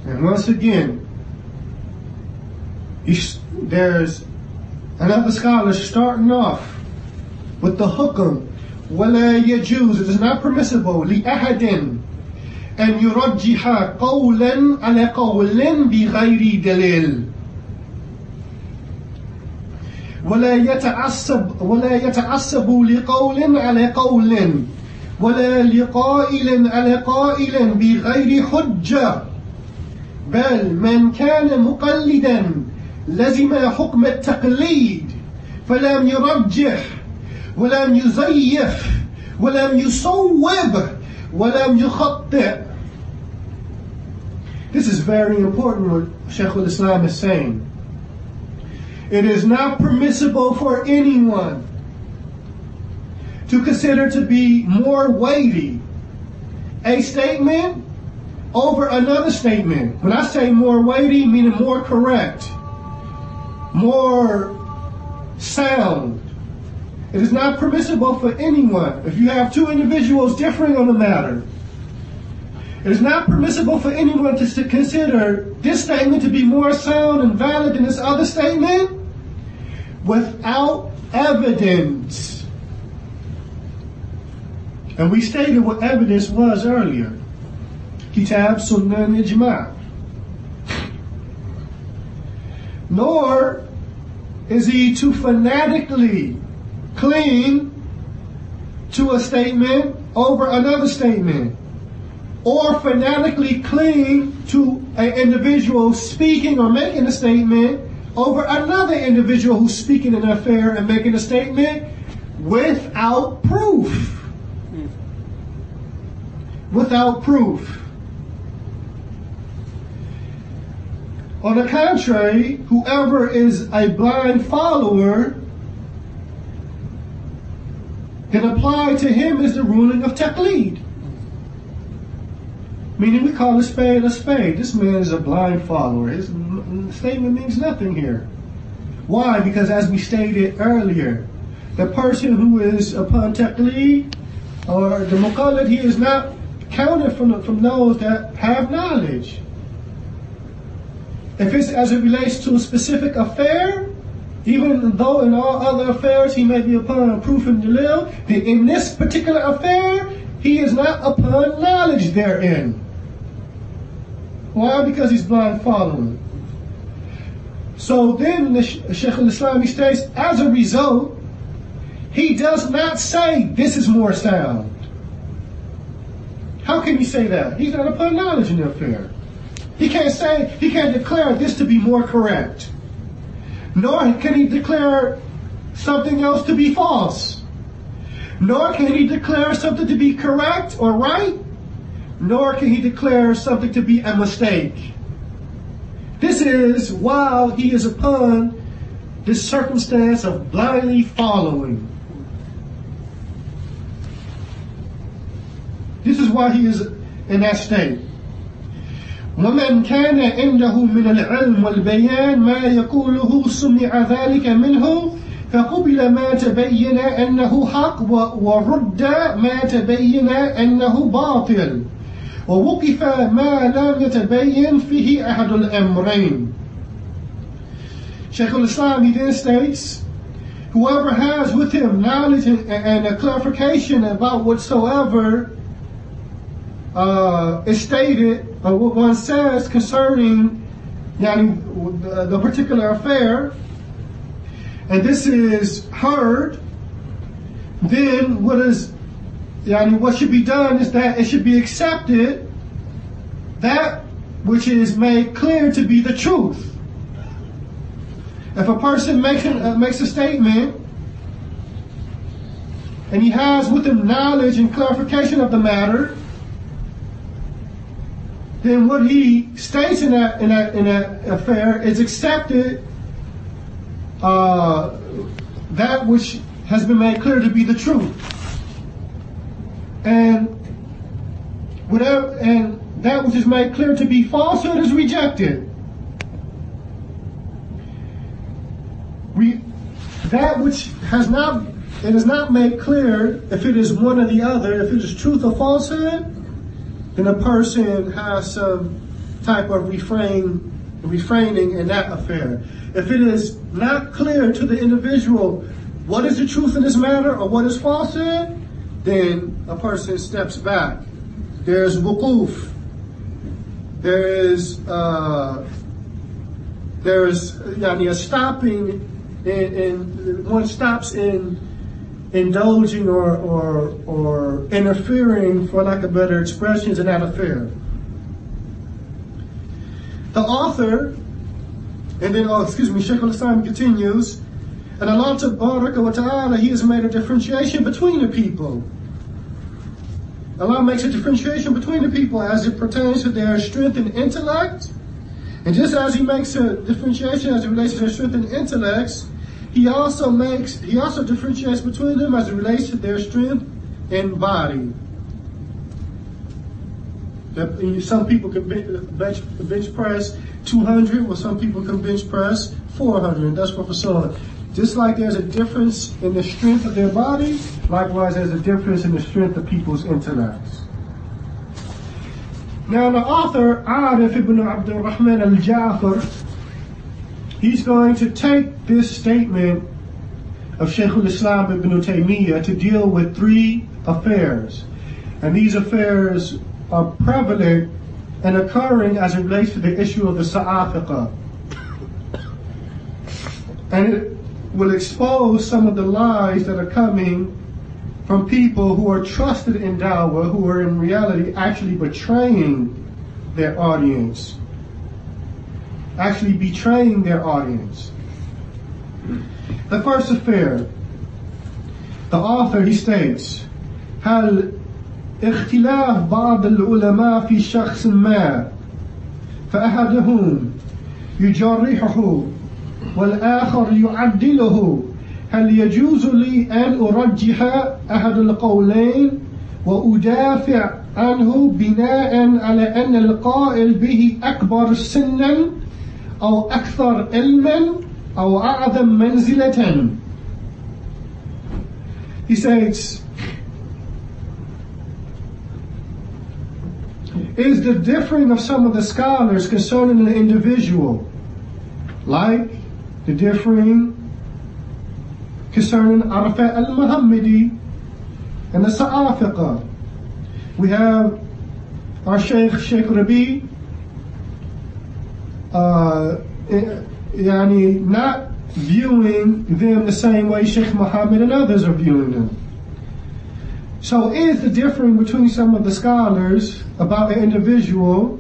and once again, there's another scholar starting off with the hukm, وَلَا يَجُوزُ, it is not permissible, لِأَحَدٍ أَنْ يُرَجِّحَ قَوْلًا عَلَى قَوْلٍ بِغَيْرِ دَلِيلٍ ولا يتعصب لقول على قول ولا لقائل على قائل بغير حجة بل من كان مقلدا لزم حكم التقليد فلم يرجح ولم يزيف ولم يصوب ولم يخطئ. This is very important what Shaykh al-Islam is saying. It is not permissible for anyone to consider to be more weighty a statement over another statement. When I say more weighty, meaning more correct, more sound. It is not permissible for anyone. If you have two individuals differing on the matter, it is not permissible for anyone to consider this statement to be more sound and valid than this other statement without evidence. And we stated what evidence was earlier. Kitab, Sunnah, and Ijma'. Nor is he to fanatically cling to a statement over another statement, or fanatically cling to an individual speaking or making a statement over another individual who's speaking an affair and making a statement without proof. Without proof. On the contrary, whoever is a blind follower, then applied to him is the ruling of Taqlid. Meaning we call a spade a spade. This man is a blind follower. His statement means nothing here. Why? Because as we stated earlier, the person who is upon Taqlid, or the muqallid, he is not counted from those that have knowledge. If it's as it relates to a specific affair, even though in all other affairs he may be upon proof and dalil, then in this particular affair, he is not upon knowledge therein. Why? Because he's blind following. So then the Shaykh al-Islam states, as a result, he does not say this is more sound. How can he say that? He's not upon knowledge in the affair. He can't declare this to be more correct. Nor can he declare something else to be false. Nor can he declare something to be correct or right. Nor can he declare something to be a mistake. This is while he is upon this circumstance of blindly following. This is why he is in that state. ومن كان عنده من العلم والبيان ما يقوله سمع ذلك منه فقبل ما تبين أنه حق ورد ما تبين أنه باطل ووقف ما لم يتبين فيه أحد الأمرين. Shaykh al-Islam, he then states, whoever has with him knowledge and a clarification about whatsoever is stated, or what one says concerning the particular affair, and this is heard, then what should be done is that it should be accepted that which is made clear to be the truth. If a person makes a statement and he has with him knowledge and clarification of the matter, then what he states in that affair is accepted, that which has been made clear to be the truth, and that which is made clear to be falsehood is rejected. That which is not made clear if it is one or the other, if it is truth or falsehood, then a person has some type of refraining in that affair. If it is not clear to the individual what is the truth in this matter or what is falsehood, then a person steps back. There's wuquf. There's a stopping, and one stops in indulging or interfering, for lack of better expressions, in that affair. The author, and then, Shaykh al-Islam continues, and Allah Tabaraka wa Ta'ala, He has made a differentiation between the people. Allah makes a differentiation between the people as it pertains to their strength and intellect. And just as He makes a differentiation as it relates to their strength and intellects, He also differentiates between them as it relates to their strength and body. Some people can bench press 200, while some people can bench press 400, and that's what we're saying. Just like there's a difference in the strength of their body, likewise there's a difference in the strength of people's intellects. Now the author, Arif ibn Abdul Rahman al-Jafar, he's going to take this statement of Shaykh al-Islam ibn Taymiyyah to deal with three affairs. And these affairs are prevalent and occurring as it relates to the issue of the Sa'afiqah. And it will expose some of the lies that are coming from people who are trusted in da'wah, who are in reality actually betraying their audience. Actually betraying their audience. The first affair, the author, he states, هل اختلاف بعض العلماء في شخص ما فأحدهم يجرحه والآخر يعدله هل يجوز لي أن أرجح أحد القولين وأدافع عنه بناء على أن القائل به أكبر سنا أو أكثر علما أو أعظم منزلة. He says, is the differing of some of the scholars concerning an individual, like the differing concerning Arafat al-Muhammadi and the Sa'afiqah. We have our Sheikh Rabi, not viewing them the same way Sheikh Muhammad and others are viewing them. So is the differing between some of the scholars about an individual,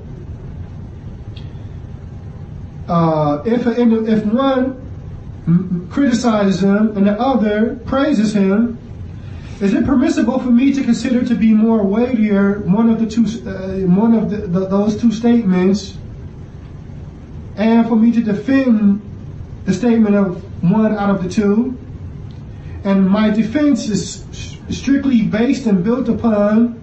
if one criticizes him and the other praises him, is it permissible for me to consider to be more weightier those two statements, and for me to defend the statement of one out of the two? And my defense is strictly based and built upon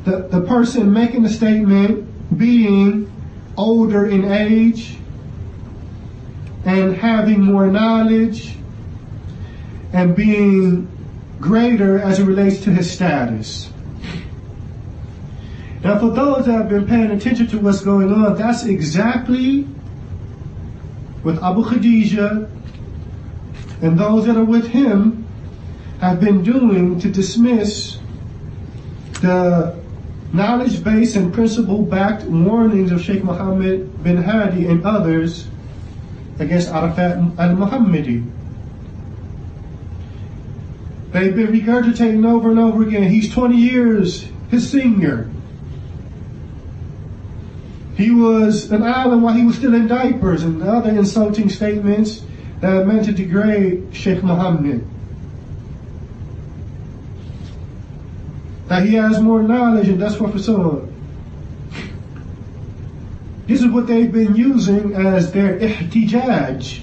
the person making the statement being older in age and having more knowledge and being greater as it relates to his status. Now, for those that have been paying attention to what's going on, that's exactly what Abu Khadija and those that are with him have been doing to dismiss the knowledge-based and principle-backed warnings of Sheikh Muhammad bin Hadi and others against Arafat al-Muhammadi. They've been regurgitating over and over again, he's 20 years his senior. He was an alim while he was still in diapers, and other insulting statements that are meant to degrade Sheikh Muhammad. That he has more knowledge and that's what for so on. This is what they've been using as their ihtijaj.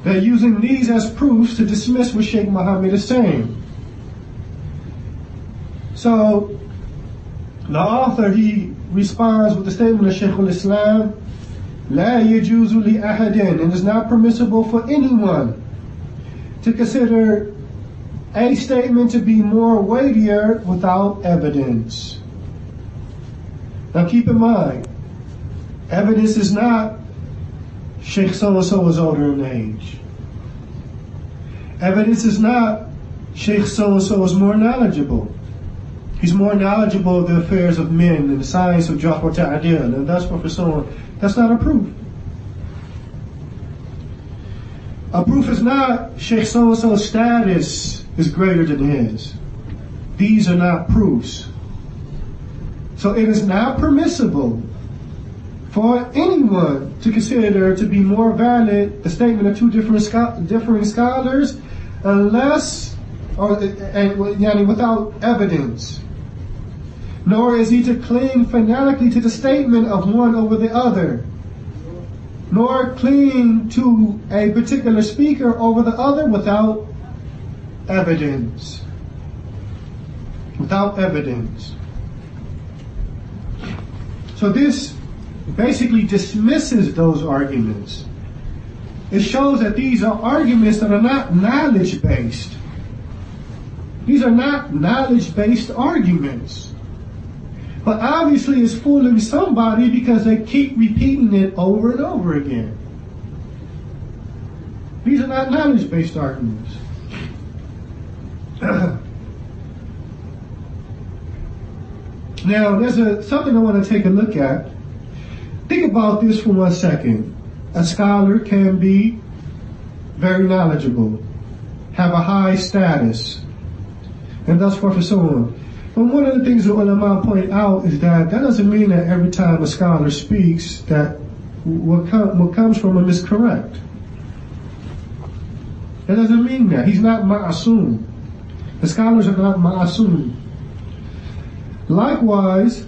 They're using these as proofs to dismiss what Sheikh Muhammad is saying. So, the author, he responds with the statement of Shaykh al-Islam, لا يجوز لأحد, and it's not permissible for anyone to consider a statement to be more weightier without evidence. Now keep in mind, evidence is not Sheikh so-and-so is older in age. Evidence is not Sheikh so-and-so is more knowledgeable. He's more knowledgeable of the affairs of men and the science of Jarh wa Ta'dil, and that's what for so on. That's not a proof. A proof is not Sheikh so-and-so's status is greater than his. These are not proofs. So it is not permissible for anyone to consider to be more valid the statement of two different scholars unless, without evidence. Nor is he to cling fanatically to the statement of one over the other, nor cling to a particular speaker over the other without evidence. Without evidence. So this basically dismisses those arguments. It shows that these are arguments that are not knowledge-based. These are not knowledge-based arguments. But obviously it's fooling somebody because they keep repeating it over and over again. These are not knowledge-based arguments. Now, there's something I want to take a look at. Think about this for 1 second. A scholar can be very knowledgeable, have a high status, and thus forth and so on. But one of the things that ulama point out is that doesn't mean that every time a scholar speaks that what comes from him is correct. That doesn't mean that. He's not ma'asum. The scholars are not ma'asum. Likewise,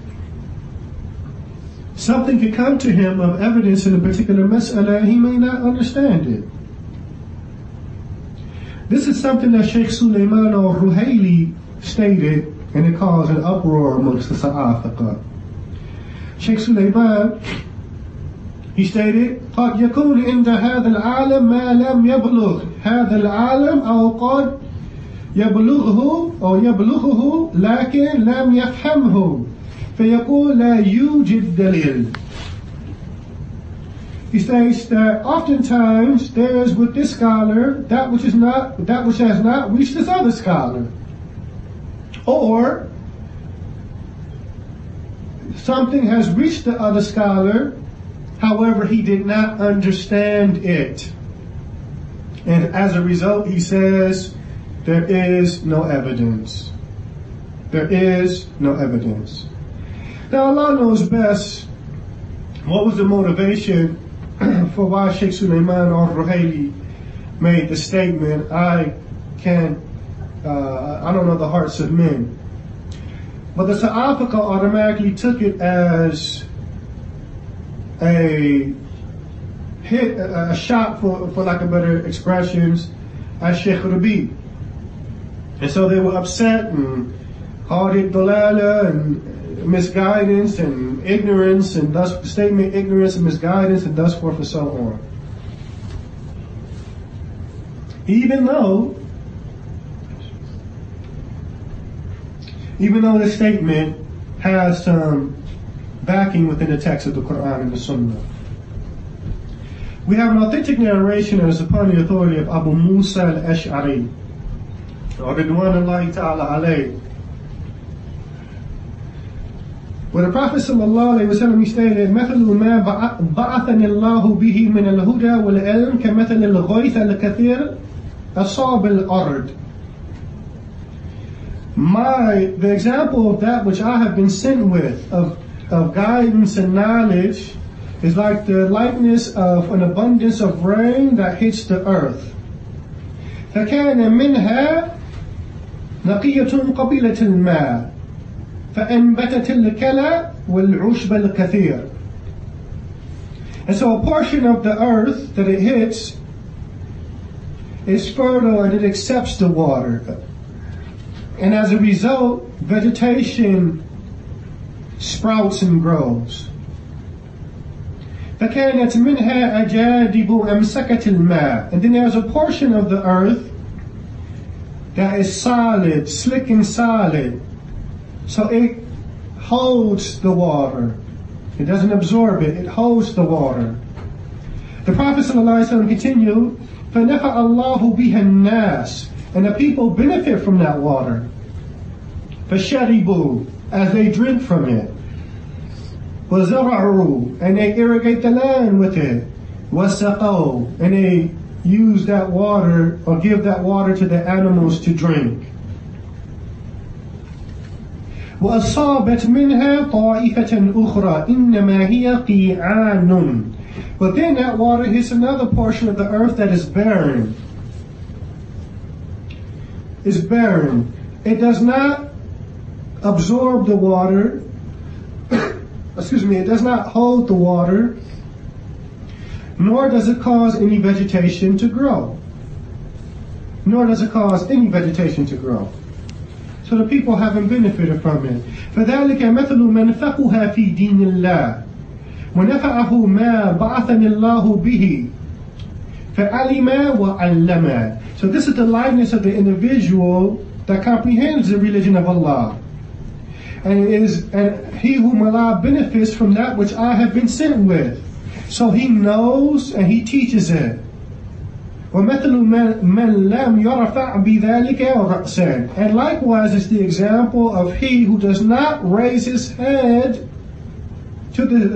something could come to him of evidence in a particular mas'ala and he may not understand it. This is something that Sheikh Sulaiman al-Ruhaili stated, and it caused an uproar amongst the Sa'afiqah. Sheikh Sulaiman, he stated, قد يكون عند هذا العالم ما لم يبلغ هذا العالم أو قد يبلغه أو يبلغه لكن لم يفهمه فيقول لا يوجد دليل. He states that oftentimes there is with this scholar that which has not reached this other scholar, or something has reached the other scholar, however he did not understand it, and as a result he says there is no evidence. There is no evidence. Now Allah knows best what was the motivation for why Sheikh Sulaiman al-Ruhaili made the statement. I don't know the hearts of men. But the Sa'afiqah automatically took it as a shot, for lack of better expressions, at Sheikh Rabi. And so they were upset and called it dalala and misguidance and ignorance, and thus the statement ignorance and misguidance, and thus forth and so on. Even though this statement has some backing within the text of the Quran and the Sunnah. We have an authentic narration that is upon the authority of Abu Musa al-Ash'ari, Ridwanullahi ta'ala alayhi, where the Prophet sallallahu alayhi wa sallam stated, مَثَلُ مَا بَعَثَنِ اللَّهُ بِهِ مِنَ الْهُدَى وَالْعِلْمِ كَمَثَلِ الْغَيْثِ الْكَثِيرِ أَصَابَ الْأَرْضِ. The example of that which I have been sent with, of guidance and knowledge, is like the likeness of an abundance of rain that hits the earth. فَكَانَ مِنْهَا نَقِيَّةٌ قَبِيلَةِ الْمَاءِ فَأَنْبَتَتِ الْكَلَى وَالْعُشْبَ الْكَثِيرِ. And so a portion of the earth that it hits is fertile and it accepts the water. And as a result, vegetation sprouts and grows. فَكَانَتْ مِنْهَا أَجَادِبُ أَمْسَكَتِ الْمَاءِ. And then there's a portion of the earth that is solid, slick and solid. So it holds the water. It doesn't absorb it, it holds the water. The Prophet ﷺ continued, فَنَفَعَ اللَّهُ بِهَا النَّاسِ. And the people benefit from that water. فَشَرِبُوا. As they drink from it. وَزَرَعُوا. And they irrigate the land with it. وَسَقَوْا. And they use that water or give that water to the animals to drink. وأصابت منها طائفة أخرى إنما هي قيعان. But then that water hits another portion of the earth that is barren. It's barren. It does not absorb the water. Excuse me, it does not hold the water, nor does it cause any vegetation to grow. Nor does it cause any vegetation to grow. So the people haven't benefited from it. فذلك مثل من فقه في دين الله ونفعه ما بعثني الله به فعلم وعلم. So this is the likeness of the individual that comprehends the religion of Allah. And he whom Allah benefits from that which I have been sent with. So he knows and he teaches it. وَمَثْلُ مَنْ لَمْ يَرْفَعْ بِذَلِكَ رَأْسًا. And likewise is the example of he who does not raise his head to this.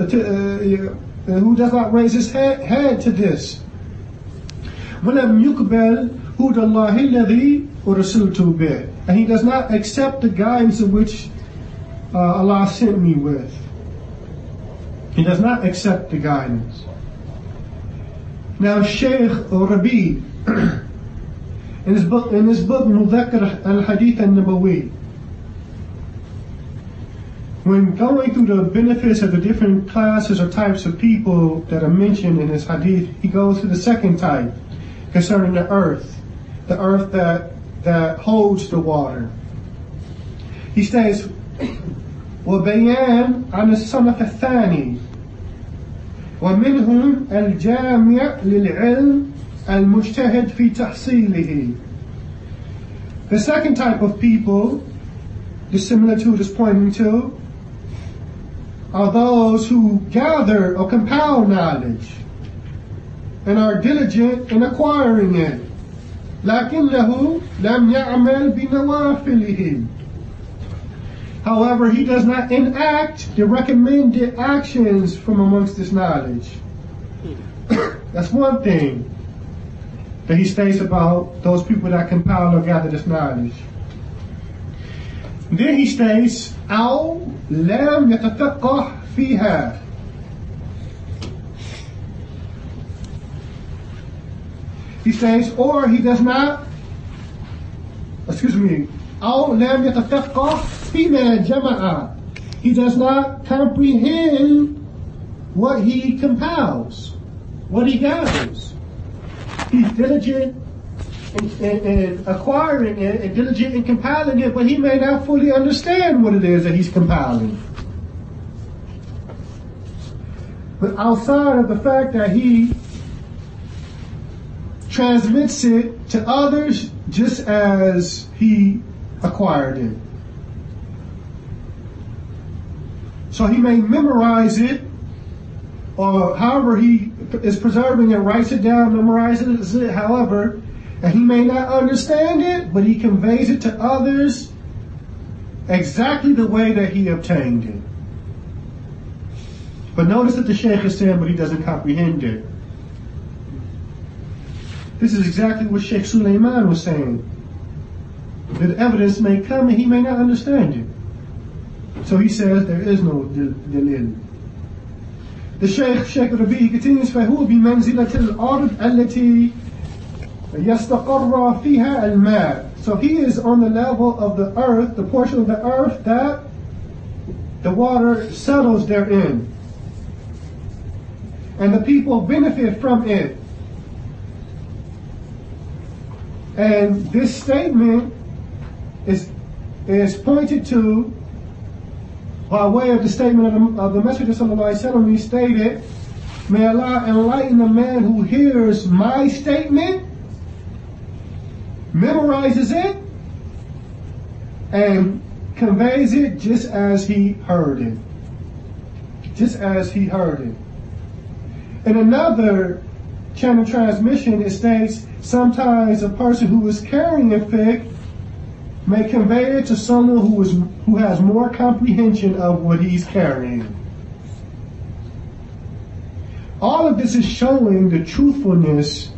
وَلَمْ يُقْبَلْ هُدَى اللَّهِ الَّذِي أُرْسِلْتُ بِهِ. And he does not accept the guidance of which Allah sent me with. He does not accept the guidance. Now Shaykh Rabi, in his book Mudhakkar al-Hadith al-Nabawi, when going through the benefits of the different classes or types of people that are mentioned in this hadith, he goes to the second type concerning the earth that holds the water. He states, وبيان عن الصنف الثاني ومنهم الجامع للعلم المجتهد في تحصيله. The second type of people the similitude is pointing to are those who gather or compile knowledge and are diligent in acquiring it. لكنه لم يعمل بنوافله. However, he does not enact the recommended actions from amongst this knowledge. That's one thing that he states about those people that compile or gather this knowledge. Then he states, أو لم يتفقه فيها. He states, or he does not, أو لم يتفقه فيما جمع. He does not comprehend what he compiles, what he gathers. He's diligent in acquiring it and diligent in compiling it, but he may not fully understand what it is that he's compiling. But outside of the fact that he transmits it to others just as he acquired it. So he may memorize it, or however he is preserving it, writes it down, memorizes it, however, and he may not understand it, but he conveys it to others exactly the way that he obtained it. But notice that the Shaykh is saying, but he doesn't comprehend it. This is exactly what Sheikh Sulaiman was saying. That evidence may come and he may not understand it. So he says there is no dalil. The Shaykh Rabi continues, فَهُوَ بِمَنْزِلَةِ الْأَرْضِ الَّتِي يَسْتَقَرَّ فِيهَا الْمَاءِ. So he is on the level of the earth, the portion of the earth that the water settles therein. And the people benefit from it. And this statement is pointed to by way of the statement of the Messenger sallallahu alaihi wasallam. He stated, "May Allah enlighten the man who hears my statement, memorizes it, and conveys it just as he heard it." Just as he heard it. In another channel transmission, it states, sometimes a person who is carrying a fiqh may convey it to someone who has more comprehension of what he's carrying. All of this is showing the truthfulness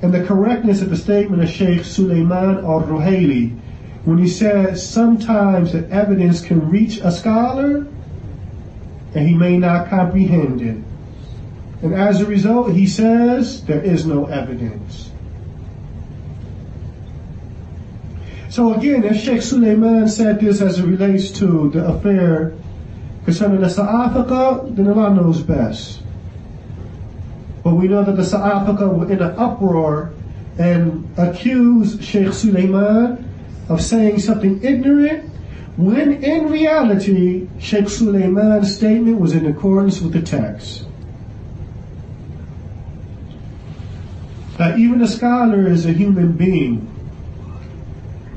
and the correctness of the statement of Sheikh Sulaiman al-Ruhaili when he says sometimes the evidence can reach a scholar and he may not comprehend it. And as a result, he says there is no evidence. So again, if Sheikh Sulaiman said this as it relates to the affair concerning the Sa'afaka, then Allah knows best. But we know that the Sa'afaka were in an uproar and accused Sheikh Sulaiman of saying something ignorant, when in reality, Sheikh Sulaiman's statement was in accordance with the text. That even a scholar is a human being,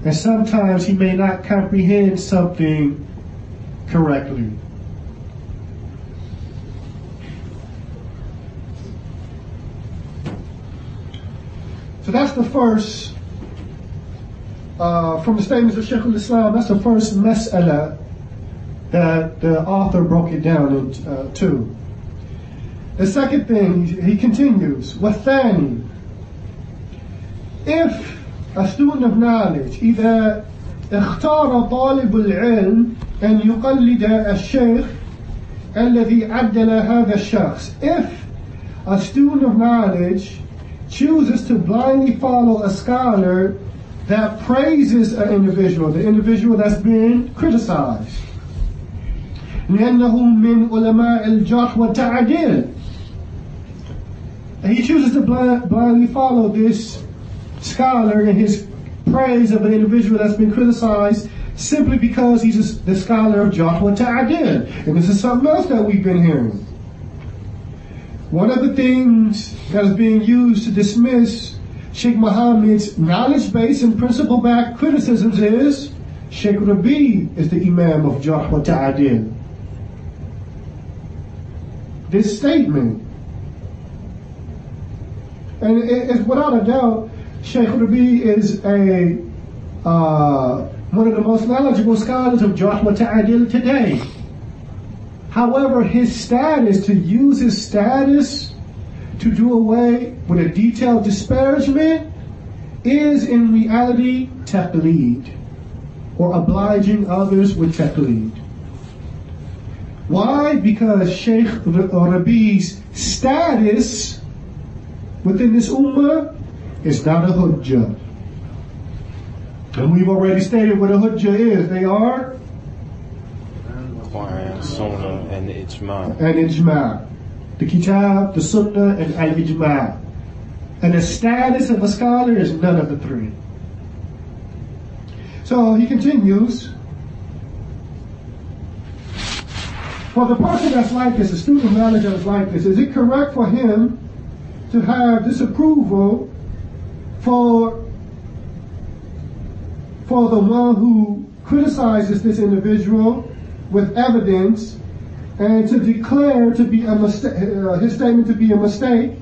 and sometimes he may not comprehend something correctly. So that's the first, from the statements of Shaykh al-Islam, that's the first mas'ala that the author broke it down into. The second thing, he continues, وَالثَّانِي, if a student of knowledge إذا اختار طالب العلم أن يقلد الشيخ الذي عدل هذا الشخص, if a student of knowledge chooses to blindly follow a scholar that praises an individual, the individual that's been criticized, لأنه من علماء الجرح والتعديل, and he chooses to blindly follow this scholar in his praise of an individual that's been criticized simply because he's the scholar of Jarh wa Ta'dil. And this is something else that we've been hearing. One of the things that is being used to dismiss Sheikh Muhammad's knowledge-based and principle-backed criticisms is Sheikh Rabi is the Imam of Jarh wa Ta'dil. This statement, and it's without a doubt, Sheikh Rabi is one of the most knowledgeable scholars of Jarh wa Ta'dil today. However, his status, to use his status to do away with a detailed disparagement, is in reality Taqlid, or obliging others with Taqlid. Why? Because Sheikh Rabi's status within this ummah is not a hujjah. And we've already stated what a hujjah is. They are Quran, Sunnah, and Ijma. And Ijma. The Kitab, the Sunnah, and Al-Ijma. And the status of a scholar is none of the three. So he continues, for the person that's like this, a student of knowledge that's like this, is it correct for him to have disapproval for the one who criticizes this individual with evidence and to declare to be a mistake, his statement to be a mistake,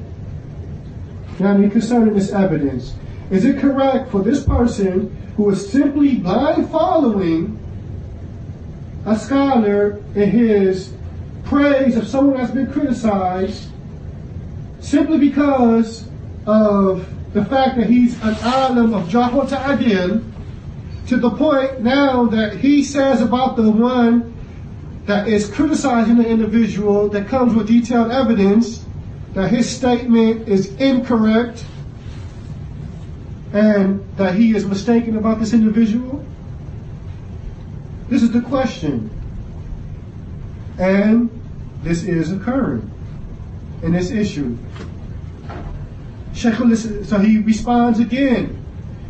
concerning this evidence? Is it correct for this person who is simply blind following a scholar in his praise of someone that's been criticized simply because of the fact that he's an alim of Jarh wa Ta'dil, to the point now that he says about the one that is criticizing the individual that comes with detailed evidence that his statement is incorrect and that he is mistaken about this individual? This is the question. And this is occurring in this issue. So he responds again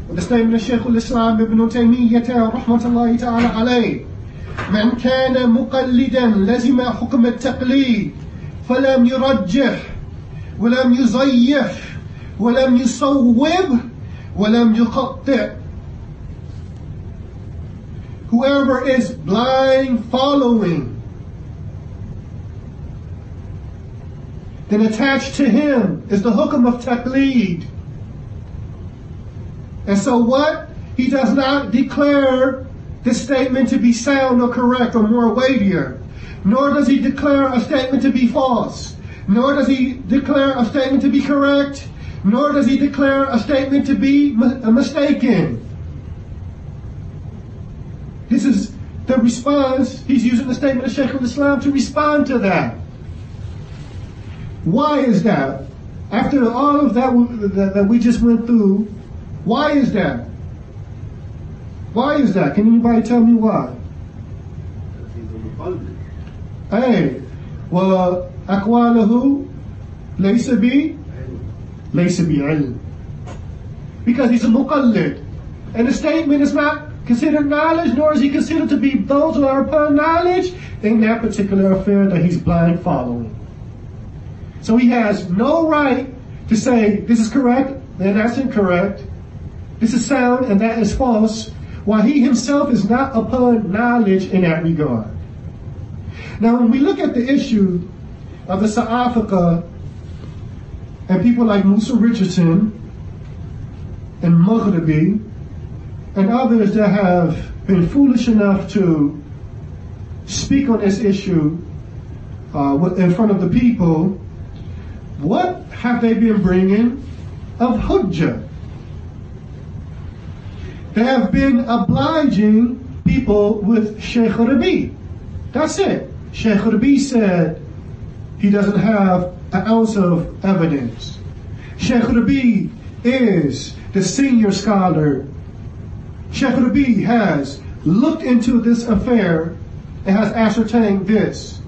with the statement of Shaykh al-Islam ibn Taymiyyah rahmatullahi ta'ala alayh. من كان مقلدا لزم حكم التقليد فلم يرجح ولم يزيف ولم يصوب ولم يقطع. Whoever is blind following, then attached to him is the hukm of taqlid. And so what? He does not declare this statement to be sound or correct or more weightier, nor does he declare a statement to be false, nor does he declare a statement to be correct, nor does he declare a statement to be mistaken. responds, he's using the statement of Shaykh al-Islam to respond to that. Why is that? After all of that we just went through, why is that? Why is that? Can anybody tell me why? Hey, well, أقواله ليس بعلم. Because he's a muqallid. And the statement is not considered knowledge, nor is he considered to be those who are upon knowledge in that particular affair that he's blind following. So he has no right to say, this is correct, and that's incorrect. This is sound, and that is false, while he himself is not upon knowledge in that regard. Now, when we look at the issue of the Sa'afika and people like Musa Richardson and Maghribi and others that have been foolish enough to speak on this issue in front of the people, what have they been bringing of hujjah? They have been obliging people with Shaykh Rabi. That's it. Shaykh Rabi said he doesn't have an ounce of evidence. Shaykh Rabi is the senior scholar. Shaykh Rabi has looked into this affair and has ascertained this.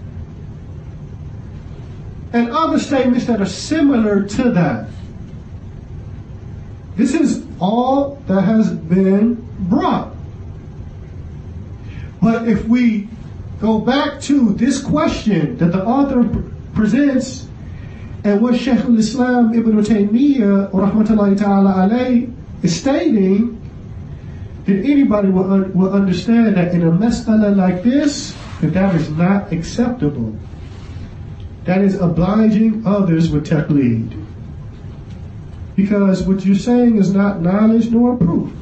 And other statements that are similar to that. This is all that has been brought. But if we go back to this question that the author presents and what Shaykh al-Islam Ibn Taymiyyah rahmatullahi ta'ala alayhi is stating, then anybody will understand that in a mas'ala like this, that is not acceptable. That is obliging others with taqlid. Because what you're saying is not knowledge nor proof.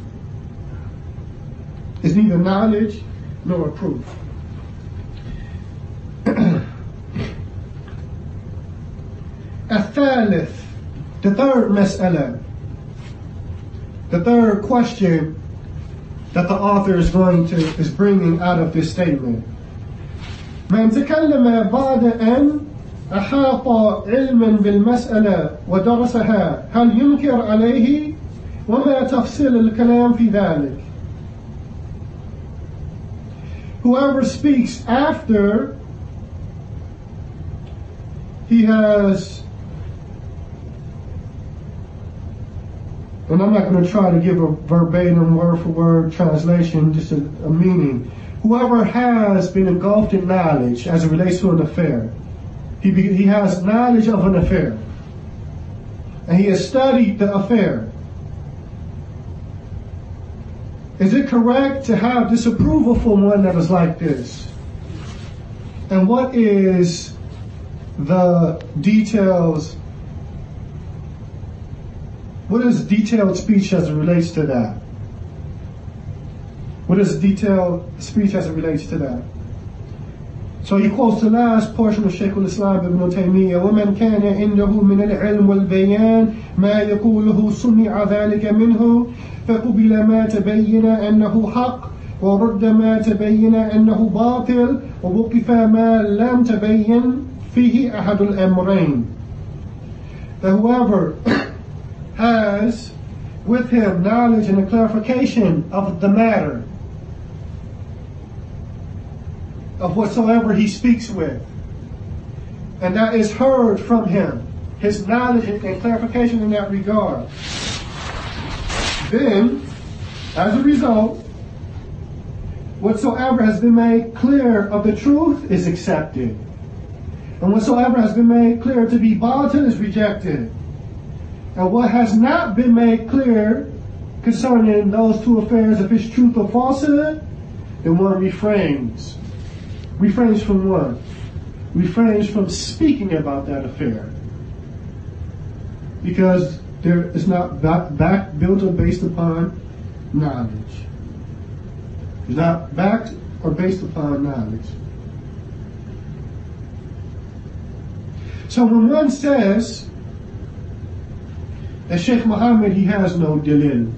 It's neither knowledge nor proof. الثالث, the third mas'ala, the third question that the author is bringing out of this statement. من تكلم بعد أن أحاط علما بالمسألة ودرسها هل ينكر عليه وما تفصيل الكلام في ذلك. Whoever speaks after he has, and I'm not going to try to give a verbatim word for word translation, just a meaning. Whoever has been engulfed in knowledge as it relates to an affair, he has knowledge of an affair, and he has studied the affair. Is it correct to have disapproval from one that is like this? And what is the details? What is detailed speech as it relates to that? What is detailed speech as it relates to that? So he quotes the last portion of Shaykh al-Islam Ibn Taymiyyah, وَمَنْ كَانَ عِنْدَهُ مِنَ الْعِلْمِ وَالْبَيَانِ مَا يَقُولُهُ سُمِعَ ذَلِكَ مِنْهُ فَقُبِلَ مَا تَبَيَّنَ أَنَّهُ حَقٌّ وَرُدَّ مَا تَبَيَّنَ أَنَّهُ بَاطِلٌ وَوُقِفَ مَا لَمْ تَبَيَّنْ فِيهِ أَحَدُ الْأَمْرَيْنِ. That whoever has with him knowledge and a clarification of the matter, of whatsoever he speaks with, and that is heard from him, his knowledge and clarification in that regard, then, as a result, whatsoever has been made clear of the truth is accepted, and whatsoever has been made clear to be batil is rejected. And what has not been made clear concerning those two affairs, if it's truth or falsehood, then one refrains. Refrains from what? Refrains from speaking about that affair. Because it's not built or based upon knowledge. It's not backed or based upon knowledge. So when one says that Sheikh Muhammad, he has no dalil,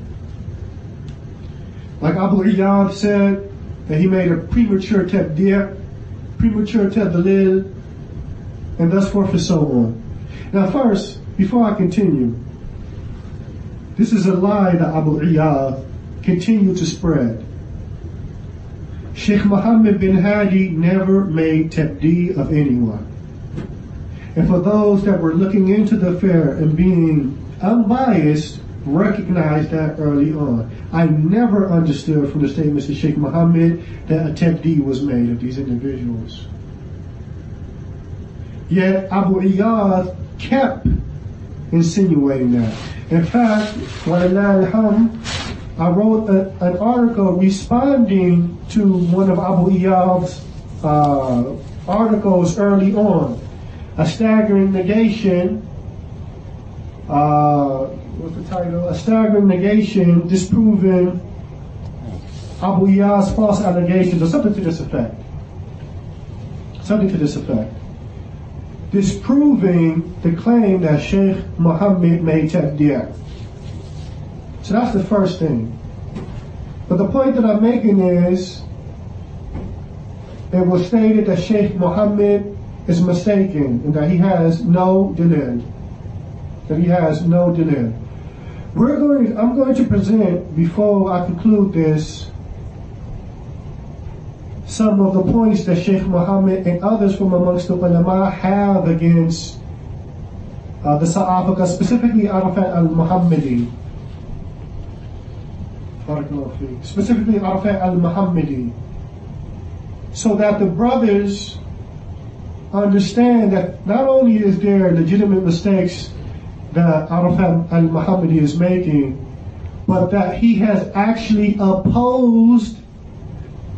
like Abu Iyad said, that he made a premature tabdi', premature tadlil, and thus forth and so on. Now first, before I continue, this is a lie that Abu Iyad continued to spread. Sheikh Muhammad bin Hadi never made tabdi' of anyone. And for those that were looking into the affair and being unbiased, recognize that early on. I never understood from the statements of Sheikh Muhammad that a tabdi' was made of these individuals. Yet Abu Iyad kept insinuating that. In fact, I wrote an article responding to one of Abu Iyad's articles early on. A staggering negation, what's the title? A staggering negation disproving Abu Iyad's false allegations, or something to this effect. Something to this effect. Disproving the claim that Sheikh Muhammad made tabdi'. So that's the first thing. But the point that I'm making is, it was stated that Sheikh Muhammad is mistaken and that he has no dalil. That he has no dalil. I'm going to present, before I conclude this, some of the points that Sheikh Muhammad and others from amongst the ulama have against the Sa'afaka, specifically Arafat al-Muhammadi. Specifically Arafat al-Muhammadi. So that the brothers understand that not only is there legitimate mistakes that Arafat al-Muhammadi is making, but that he has actually opposed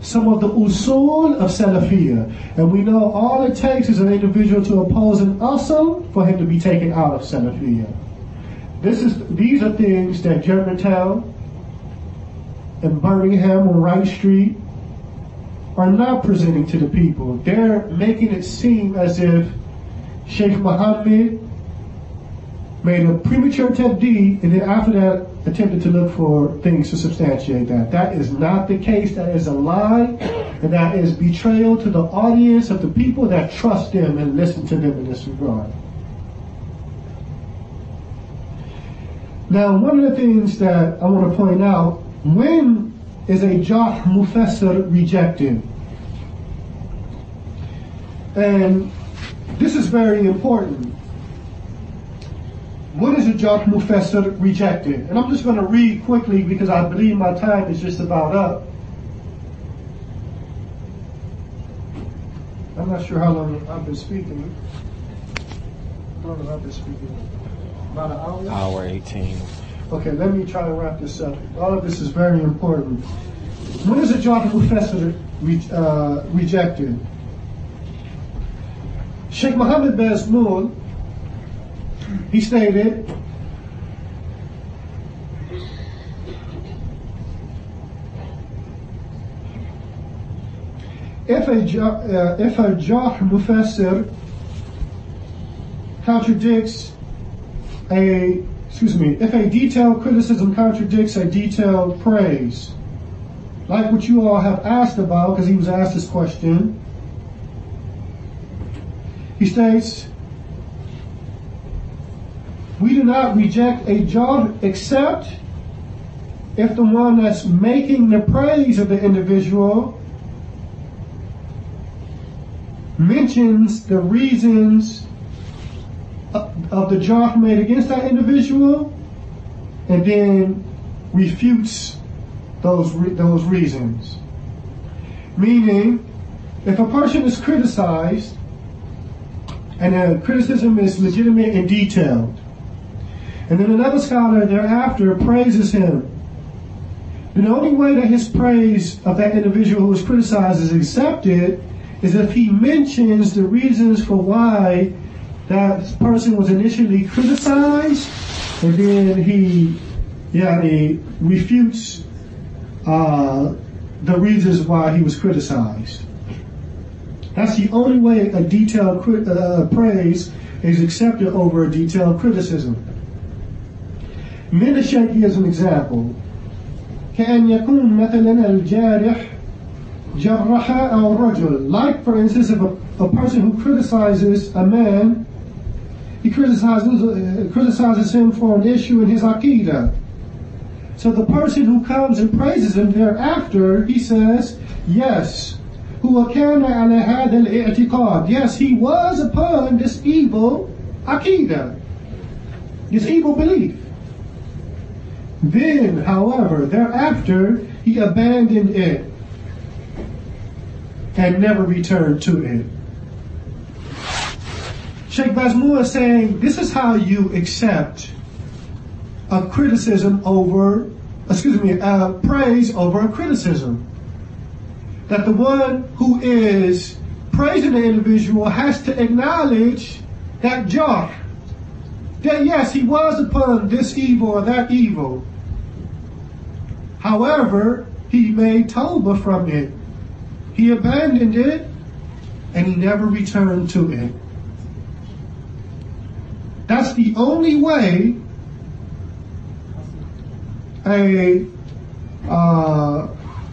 some of the usul of Salafiyya. And we know all it takes is an individual to oppose an usul for him to be taken out of Salafiyya. These are things that Germantown and Birmingham on Wright Street are not presenting to the people. They're making it seem as if Sheikh Muhammad made a premature tabdi' and then after that attempted to look for things to substantiate that. That is not the case. That is a lie, and that is betrayal to the audience of the people that trust them and listen to them in this regard. Now, one of the things that I want to point out, when is a Jarh Mufassir rejected? And this is very important. When is a Jarh Mufassir rejected? And I'm just going to read quickly because I believe my time is just about up. I'm not sure how long I've been speaking. How long have I been speaking? About an hour? Hour 18. Okay, let me try to wrap this up. All of this is very important. When is a Jarh Mufassir rejected? Sheikh Muhammad Bazmul, he stated, if a Jarh Mufassir contradicts if a detailed criticism contradicts a detailed praise, like what you all have asked about, because he was asked this question, he states, we do not reject a jarh except if the one that's making the praise of the individual mentions the reasons of the jarh made against that individual and then refutes those reasons. Meaning, if a person is criticized and the criticism is legitimate and detailed, and then another scholar thereafter praises him, then the only way that his praise of that individual who was criticized is accepted is if he mentions the reasons for why that person was initially criticized, and then he refutes the reasons why he was criticized. That's the only way a detailed praise is accepted over a detailed criticism. من الشيء gives an example. كأن يكون مثلا الجارح جرح أو رجل. Like, for instance, if a person who criticizes a man, he criticizes him for an issue in his aqidah. So the person who comes and praises him thereafter, he says, yes, هو كان على هذا الاعتقاد. Yes, he was upon this evil aqidah, this evil belief. Then, however, thereafter, he abandoned it and never returned to it. Sheikh Bazmou is saying, this is how you accept a criticism over, praise over a criticism. That the one who is praising the individual has to acknowledge that jar, that yes, he was upon this evil or that evil. However, he made tawbah from it. He abandoned it and he never returned to it. That's the only way a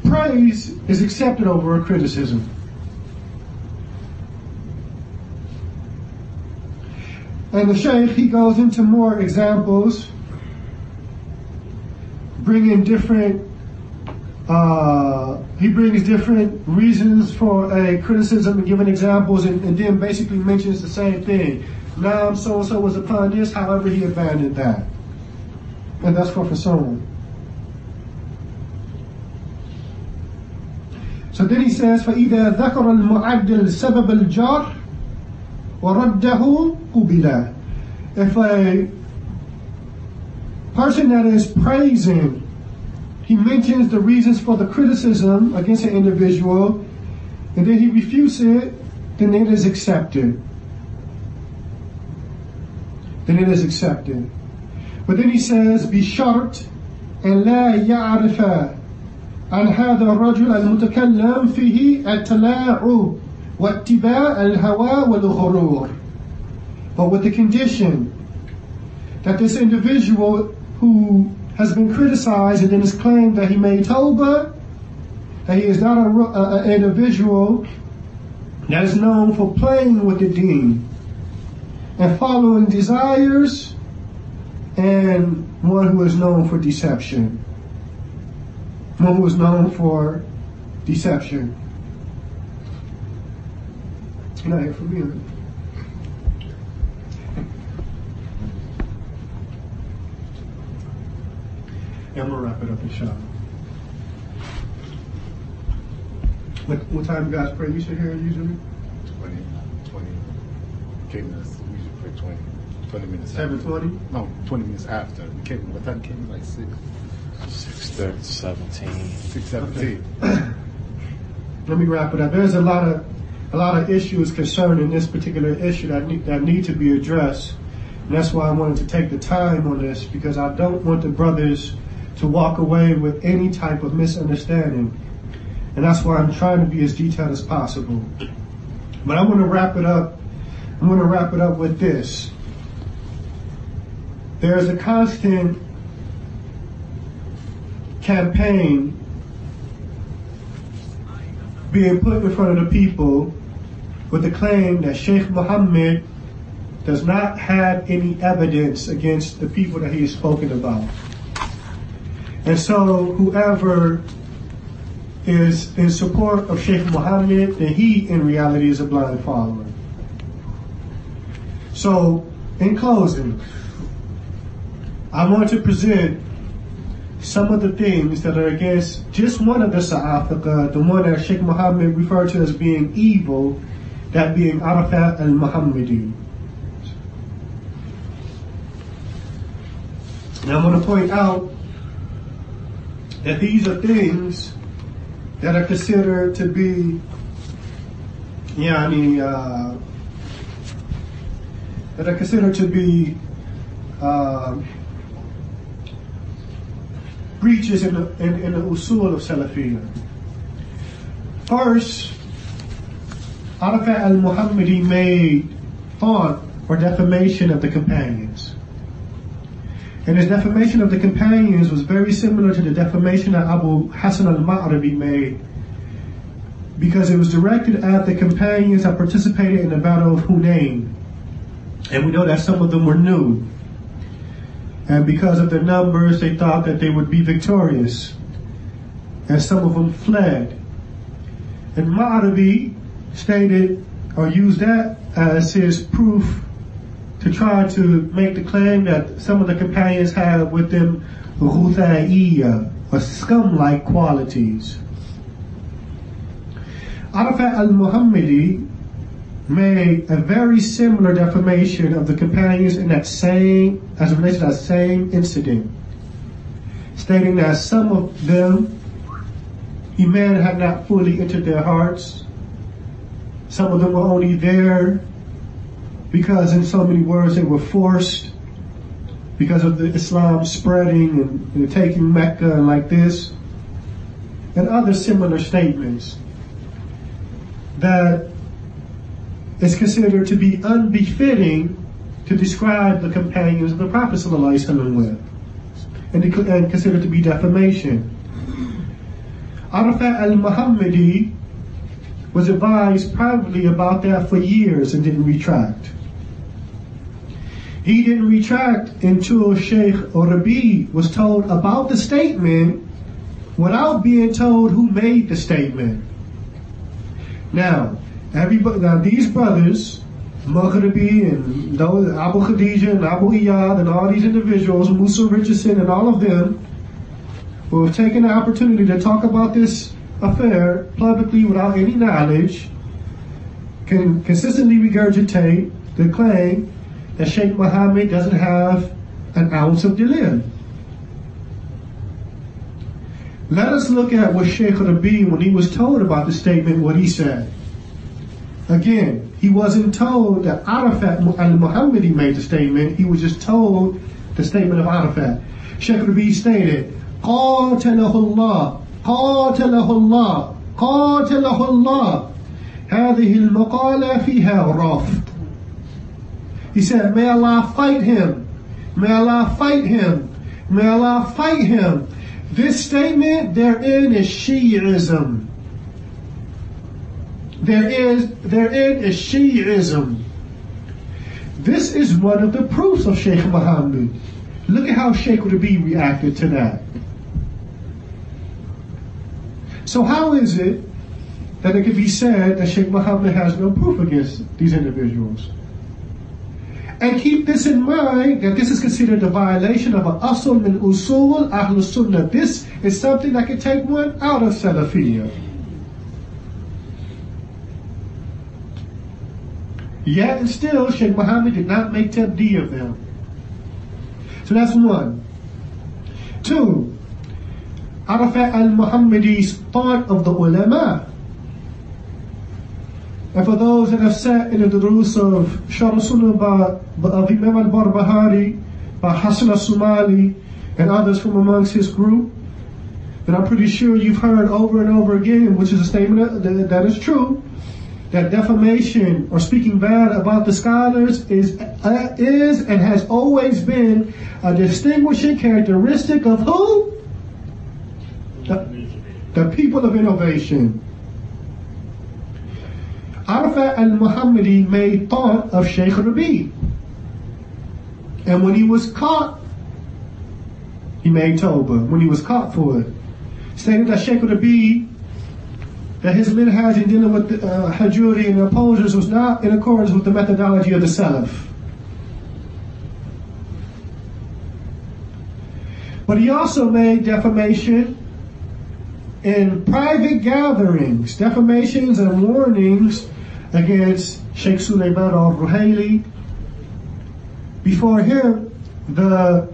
praise is accepted over a criticism. And the Shaykh, he goes into more examples, bringing different, he brings different reasons for a criticism and giving examples, and then basically mentions the same thing. Now so-and-so was upon this, however he abandoned that. And that's for someone. So then he says, فَإِذَا ذَكَرَ الْمُعَدِّلِ سَبَبَ الْجَرْحِ وَرَدَّهُ قُبِلَ. If a person that is praising, he mentions the reasons for the criticism against an individual, and then he refutes it, then it is accepted. Then it is accepted. But then he says, بِشَرْطٍ أَنْ لَا يَعْرِفَ عن هذا الرجل المتكلم فيه التلاعب واتباع الهوى والغرور. But with the condition that this individual who has been criticized and then is claimed that he made tawbah, that he is not an individual that is known for playing with the deen and following desires, and one who is known for deception. One who is known for deception. You're not here for me, right? Yeah, I'm going to wrap it up, inshallah. What time you guys pray? You should hear usually? 20 came us. We usually pray 20 minutes 7:20? No, 20 minutes after. We came, what time came we? Like 6:17. 6:17. Let me wrap it up. There's a lot of issues concerning this particular issue that need to be addressed. And that's why I wanted to take the time on this, because I don't want the brothers to walk away with any type of misunderstanding. And that's why I'm trying to be as detailed as possible. But I want to wrap it up. I'm going to wrap it up with this. There's a constant campaign being put in front of the people with the claim that Sheikh Muhammad does not have any evidence against the people that he has spoken about. And so whoever is in support of Sheikh Muhammad, then he in reality is a blind follower. So in closing, I want to present some of the things that are against just one of the Sa'afiqah, the one that Sheikh Muhammad referred to as being evil, that being Arafat al-Muhammadi. Now I'm going to point out that these are things that are considered to be, that are considered to be breaches in the usul of Salafiyya. First, Arafat al-Muhammadi made thought or defamation of the companions. And his defamation of the companions was very similar to the defamation that Abu Hassan al-Ma'ribi made because it was directed at the companions that participated in the Battle of Hunayn. And we know that some of them were new. And because of their numbers, they thought that they would be victorious. And some of them fled. And Ma'arabi stated, or used that as his proof to try to make the claim that some of the companions had with them Ghuthaiyya, or scum-like qualities. Arafat al-Muhammadi made a very similar defamation of the companions in that same, as it relates to that same incident, stating that some of them, Iman had not fully entered their hearts. Some of them were only there because, in so many words, they were forced because of the Islam spreading and taking Mecca and like this, and other similar statements that is considered to be unbefitting to describe the companions of the Prophet ﷺ with, and considered to be defamation. Arafat al-Muhammadi was advised privately about that for years and didn't retract. He didn't retract until Sheikh Rabi was told about the statement without being told who made the statement. Now, these brothers, Maghribi and those, Abu Khadija and Abu Iyad and all these individuals, Musa Richardson and all of them, who have taken the opportunity to talk about this affair publicly without any knowledge, can consistently regurgitate the claim that Sheikh Muhammad doesn't have an ounce of dalil. Let us look at what Sheikh Rabi, when he was told about the statement, what he said. Again, he wasn't told that Arafat al-Muhammadi made the statement, he was just told the statement of Arafat. Sheikh Rabi stated, قاتله الله قاتله الله قاتله الله هذه المقالة فيها رفض. He said, may Allah fight him, may Allah fight him, may Allah fight him. This statement therein is Shi'ism. Therein is Shi'ism. This is one of the proofs of Sheikh Muhammad. Look at how Sheikh Rabi reacted to that. So how is it that it could be said that Sheikh Muhammad has no proof against these individuals? And keep this in mind, that this is considered a violation of an asl min usul Ahl Sunnah. This is something that can take one out of Salafiyya. Yet and still, Sheikh Muhammad did not make tabdi of them. So that's one. Two, Arafat al-Muhammadi's thought of the ulama. And for those that have sat in the durus of Sharh Sunnah of Imam al-Barbahari, by Hassan al-Somali, and others from amongst his group, then I'm pretty sure you've heard over and over again, which is a statement that is true, that defamation or speaking bad about the scholars is and has always been a distinguishing characteristic of who? The people of innovation. Arafat al-Muhammadi made thought of Sheikh Rabi. And when he was caught, he made tawbah. When he was caught for it, stated that Sheikh Rabi, that his minhaj in dealing with Hajuri and opposers was not in accordance with the methodology of the Salaf. But he also made defamation in private gatherings, defamations and warnings against Sheikh Sulaiman al-Ruhaili. Before him, the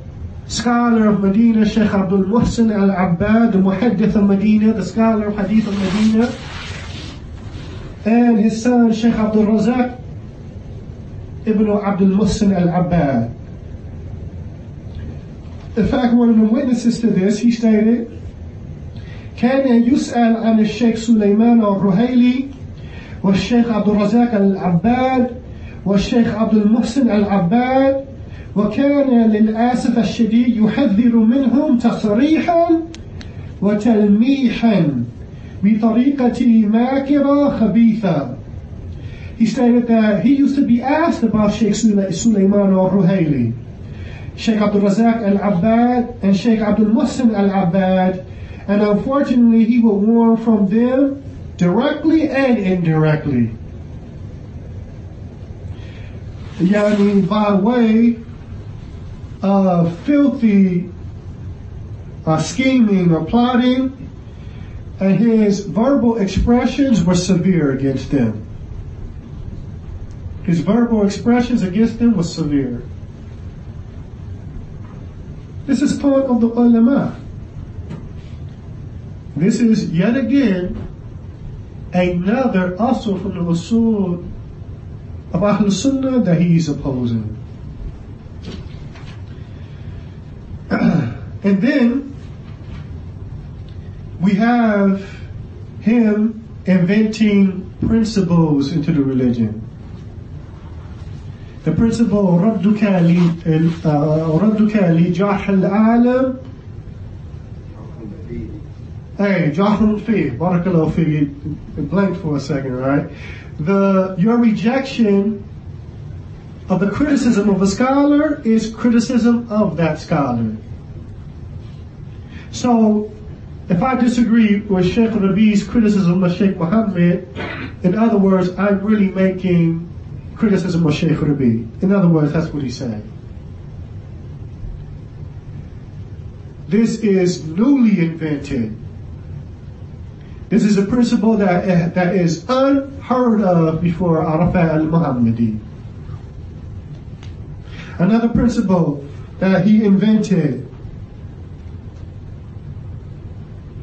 scholar of Medina, Sheikh Abdul Muhsin al-Abbad, the Muhaddith of Medina, the scholar of Hadith of Medina, and his son, Sheikh Abdul Razak ibn Abdul Muhsin al-Abbad. In fact, one of the witnesses to this, he stated, كان يسأل عن الشيخ سليمان الرهيلي والشيخ عبد الرزاق العباد والشيخ عبد المحسن العباد وكان للأسف الشديد يحذر منهم تصريحا وتلميحا بطريقة ماكرة خبيثة. He stated that he used to be asked about Sheikh Sulaiman al-Ruhaili, Sheikh Abdul Razak al-Abbad, and Sheikh Abdul Muhsin al-Abbad, and unfortunately he would warn from them directly and indirectly. Yani by way of filthy scheming or plotting, and his verbal expressions were severe against them. His verbal expressions against them were severe. This is part of the ulama. This is yet again another asl from the usul of Ahl Sunnah that he's opposing. And then we have him inventing principles into the religion. The principle رَدُّكَ لِجَاحِ الْعَالَمِ Hey, جَاحٌ فِيهِ Barakallahu fihi. It blanked for a second, right? Your rejection of the criticism of a scholar is criticism of that scholar. So, if I disagree with Sheikh Rabi's criticism of Sheikh Muhammad, in other words, I'm really making criticism of Sheikh Rabi. In other words, that's what he's saying. This is newly invented. This is a principle that is unheard of before Arafat al-Muhammadi. Another principle that he invented,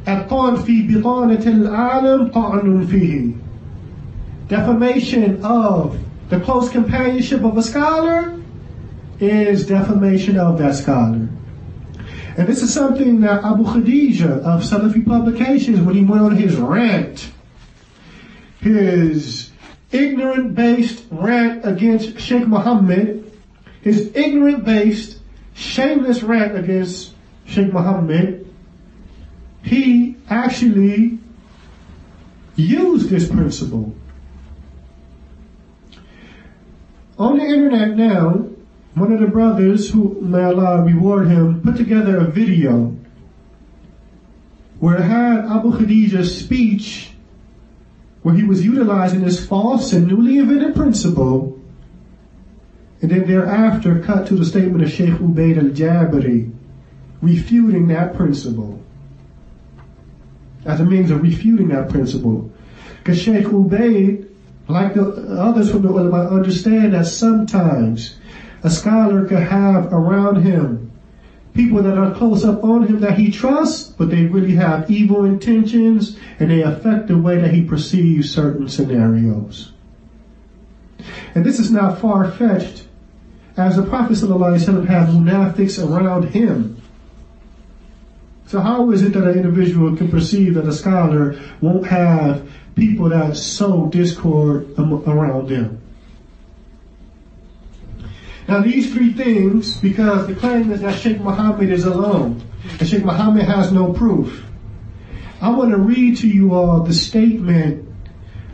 الطعن في بطانة العالم طعن فيه. Defamation of the close companionship of a scholar is defamation of that scholar. And this is something that Abu Khadija of Salafy Publications, when he went on his rant, his ignorant-based rant against Sheikh Muhammad, his ignorant-based, shameless rant against Sheikh Muhammad, he actually used this principle. On the internet now, one of the brothers, who may Allah reward him, put together a video where it had Abu Khadija's speech, where he was utilizing this false and newly invented principle, and then thereafter cut to the statement of Sheikh Ubaid al-Jabari, refuting that principle, as a means of refuting that principle. Because Sheikh Ubaid, like the others from the ulama, understand that sometimes a scholar could have around him people that are close up on him that he trusts, but they really have evil intentions, and they affect the way that he perceives certain scenarios. And this is not far-fetched, as the Prophet ﷺ had munafiqs around him. So how is it that an individual can perceive that a scholar won't have people that sow discord around them? Now these three things, because the claim is that Sheikh Muhammad is alone, and Sheikh Muhammad has no proof. I want to read to you all the statement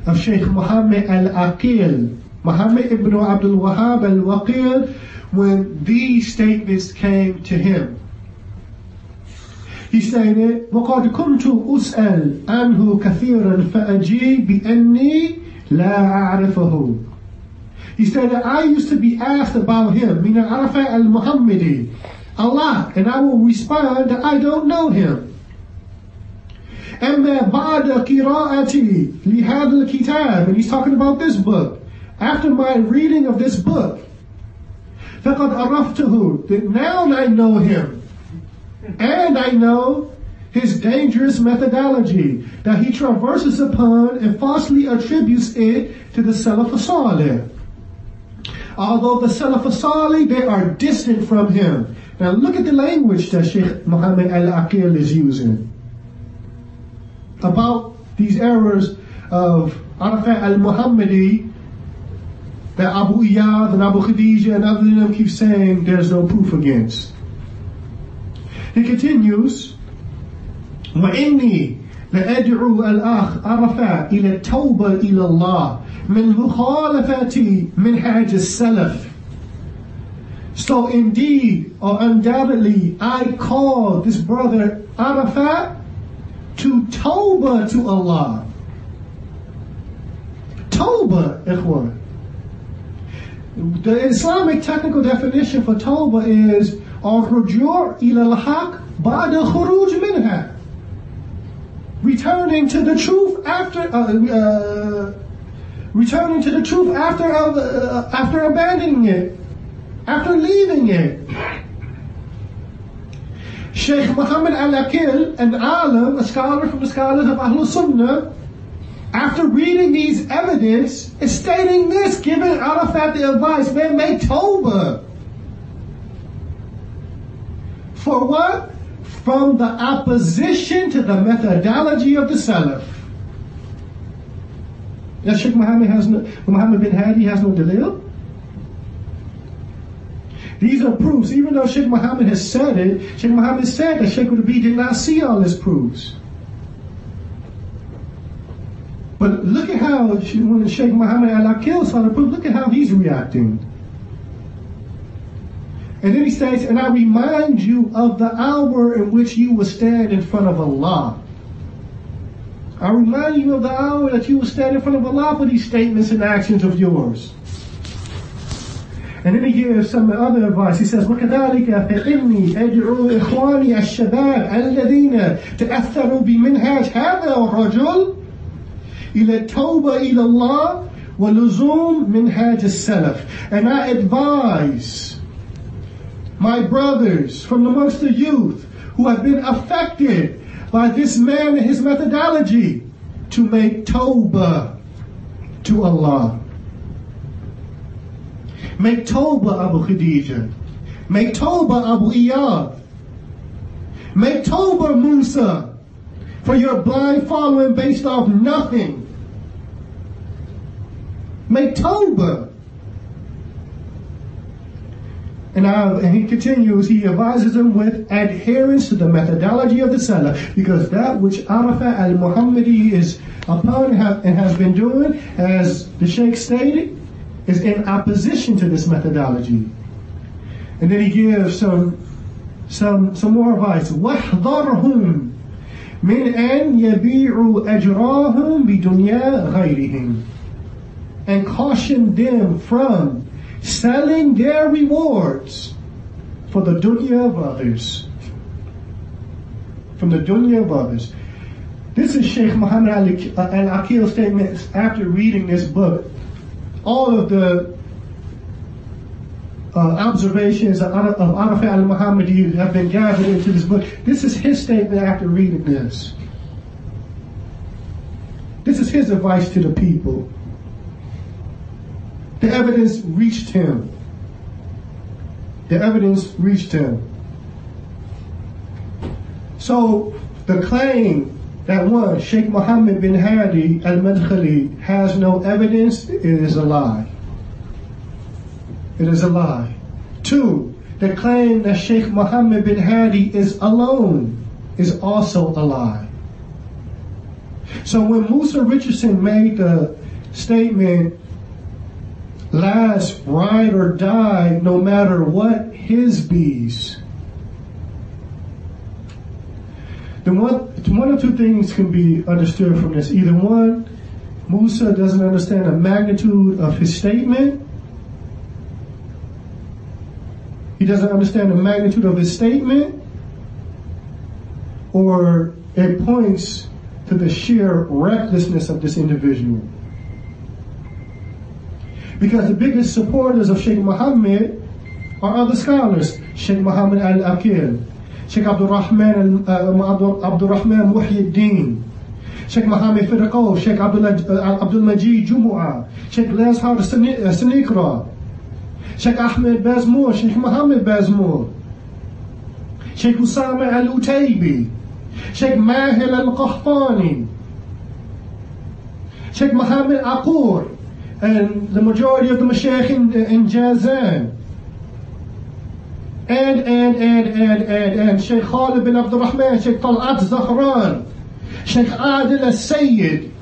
of Sheikh Muhammad al-Aqil, Muhammad ibn Abdul Wahhab al-Waqil, when these statements came to him. He stated, وَقَدْ كُنْتُ أُسْأَلْ عَنْهُ كَثِيرًا فَأَجِيبْ بِأَنِّي لَا أَعْرِفَهُ. He stated, I used to be asked about him, meaning Arafat al-Muhammadi, a lot, and I will respond that I don't know him. أَمَّا بَعْدَ قِرَاءَتِي لِهَذَا الْكِتَابِ, and he's talking about this book. After my reading of this book, فَقَدْ عَرَفْتُهُ, that now I know him. And I know his dangerous methodology that he traverses upon and falsely attributes it to the Salaf Salih. Although the Salaf Salih, they are distant from him. Now look at the language that Sheikh Muhammad al-Aqil is using about these errors of Arafat al-Muhammadi that Abu Iyad and Abu Khadija and other than them keep saying there's no proof against. He continues, وَإِنِّي لأدعو الأخ عرفات إلى التوبة إلى الله من مخالفة منهاج السلف. So indeed, or undoubtedly, I call this brother Arafat to Tawbah to Allah. Tawbah, ikhwan. The Islamic technical definition for Tawbah is الرجوع إلى الحق بعد الخروج منها. Returning to the truth after abandoning it, after leaving it. Sheikh Muhammad al-Aqil, an alim, a scholar from the scholars of Ahlul Sunnah, after reading these evidence, is stating this, giving Arafat the advice, man, make tawbah. For what? From the opposition to the methodology of the Salaf. That Sheikh Muhammad bin Hadi has no dalil? These are proofs. Even though Sheikh Muhammad has said it, Sheikh Muhammad said that Sheikh Rabi did not see all his proofs. But look at how, when Sheikh Muhammad al-Aqil saw the proof, look at how he's reacting. And then he states, and I remind you of the hour in which you will stand in front of Allah. I remind you of the hour that you will stand in front of Allah for these statements and actions of yours. And then he gives some other advice. He says, وَكَذَلِكَ فَإِنِّي أَدْعُو إِخْوَانِي الشَّبَابِ الَّذِينَ تَأَثَّرُوا بِمِنْهَاجِ هَذَا الرَّجُلِ إِلَى التَّوْبَةِ إِلَى اللَّهِ وَلُزُومِ مِنْهَاجِ السَّلَفِ. And I advise my brothers from amongst the youth who have been affected by this man and his methodology to make tawbah to Allah. Make tawbah, Abu Khadija. Make tawbah, Abu Iyad. Make tawbah, Musa, for your blind following based off nothing. Make tawbah. And he continues, he advises them with adherence to the methodology of the Salaf, because that which Arafat al-Muhammadi is upon and has been doing, as the Sheikh stated, is in opposition to this methodology. And then he gives some more advice. وَاحْذَرْهُمْ مِنْ أَنْ يَبِيعُوا أَجْرَاهُمْ بِدُنْيَا غَيْرِهِمْ. And caution them from selling their rewards for the dunya of others. From the dunya of others. This is Sheikh Muhammad al-Aqil's statements after reading this book. All of the observations of Arafat al-Muhammadi have been gathered into this book. This is his statement after reading this. This is his advice to the people. The evidence reached him. The evidence reached him. So the claim that one, Sheikh Muhammad bin Hadi al-Madkhali, has no evidence, it is a lie. It is a lie. Two, the claim that Sheikh Muhammad bin Hadi is alone is also a lie. So when Musa Richardson made the statement, last ride or die no matter what his bees, then one of two things can be understood from this. Either one, Musa doesn't understand the magnitude of his statement. He doesn't understand the magnitude of his statement, or it points to the sheer recklessness of this individual. Because the biggest supporters of Sheikh Muhammad are other scholars. Sheikh Muhammad al-Aqil, Sheikh Abdul Rahman Muhyiddin, Sheikh Muhammad Firqo, Sheikh Abdul Majid Jumu'ah, Sheikh Lazhar Sanikra, Sheikh Ahmed Bazmour, Sheikh Muhammad Bazmour, Sheikh Usama al-Utaybi, Sheikh Mahil al-Qahtani, Sheikh Muhammad Aqur, and the majority of the Mashaykh in Jazan, and Sheikh Khalid bin Abdul Rahman, Sheikh Talat Zahran, Sheikh Adil al-Sayyid,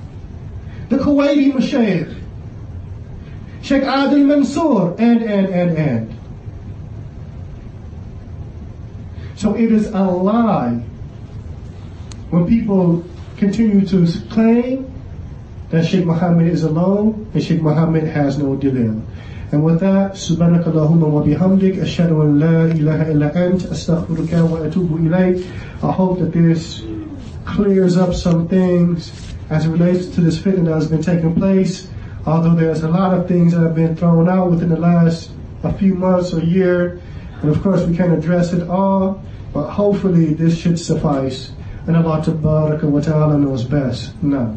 the Kuwaiti Mashaykh, Sheikh Adil Mansour, and. So it is a lie when people continue to claim that Sheikh Muhammad is alone and Sheikh Muhammad has no dalil. And with that, Subhanaka Allahumma wa bihamdik, ashhadu an la ilaha illa ant, astaghfiruka wa atubu ilayk. I hope that this clears up some things as it relates to this fitna that has been taking place. Although there's a lot of things that have been thrown out within the last a few months or year, and of course we can't address it all, but hopefully this should suffice. And Allah Tabaraka wa Ta'ala knows best. Now.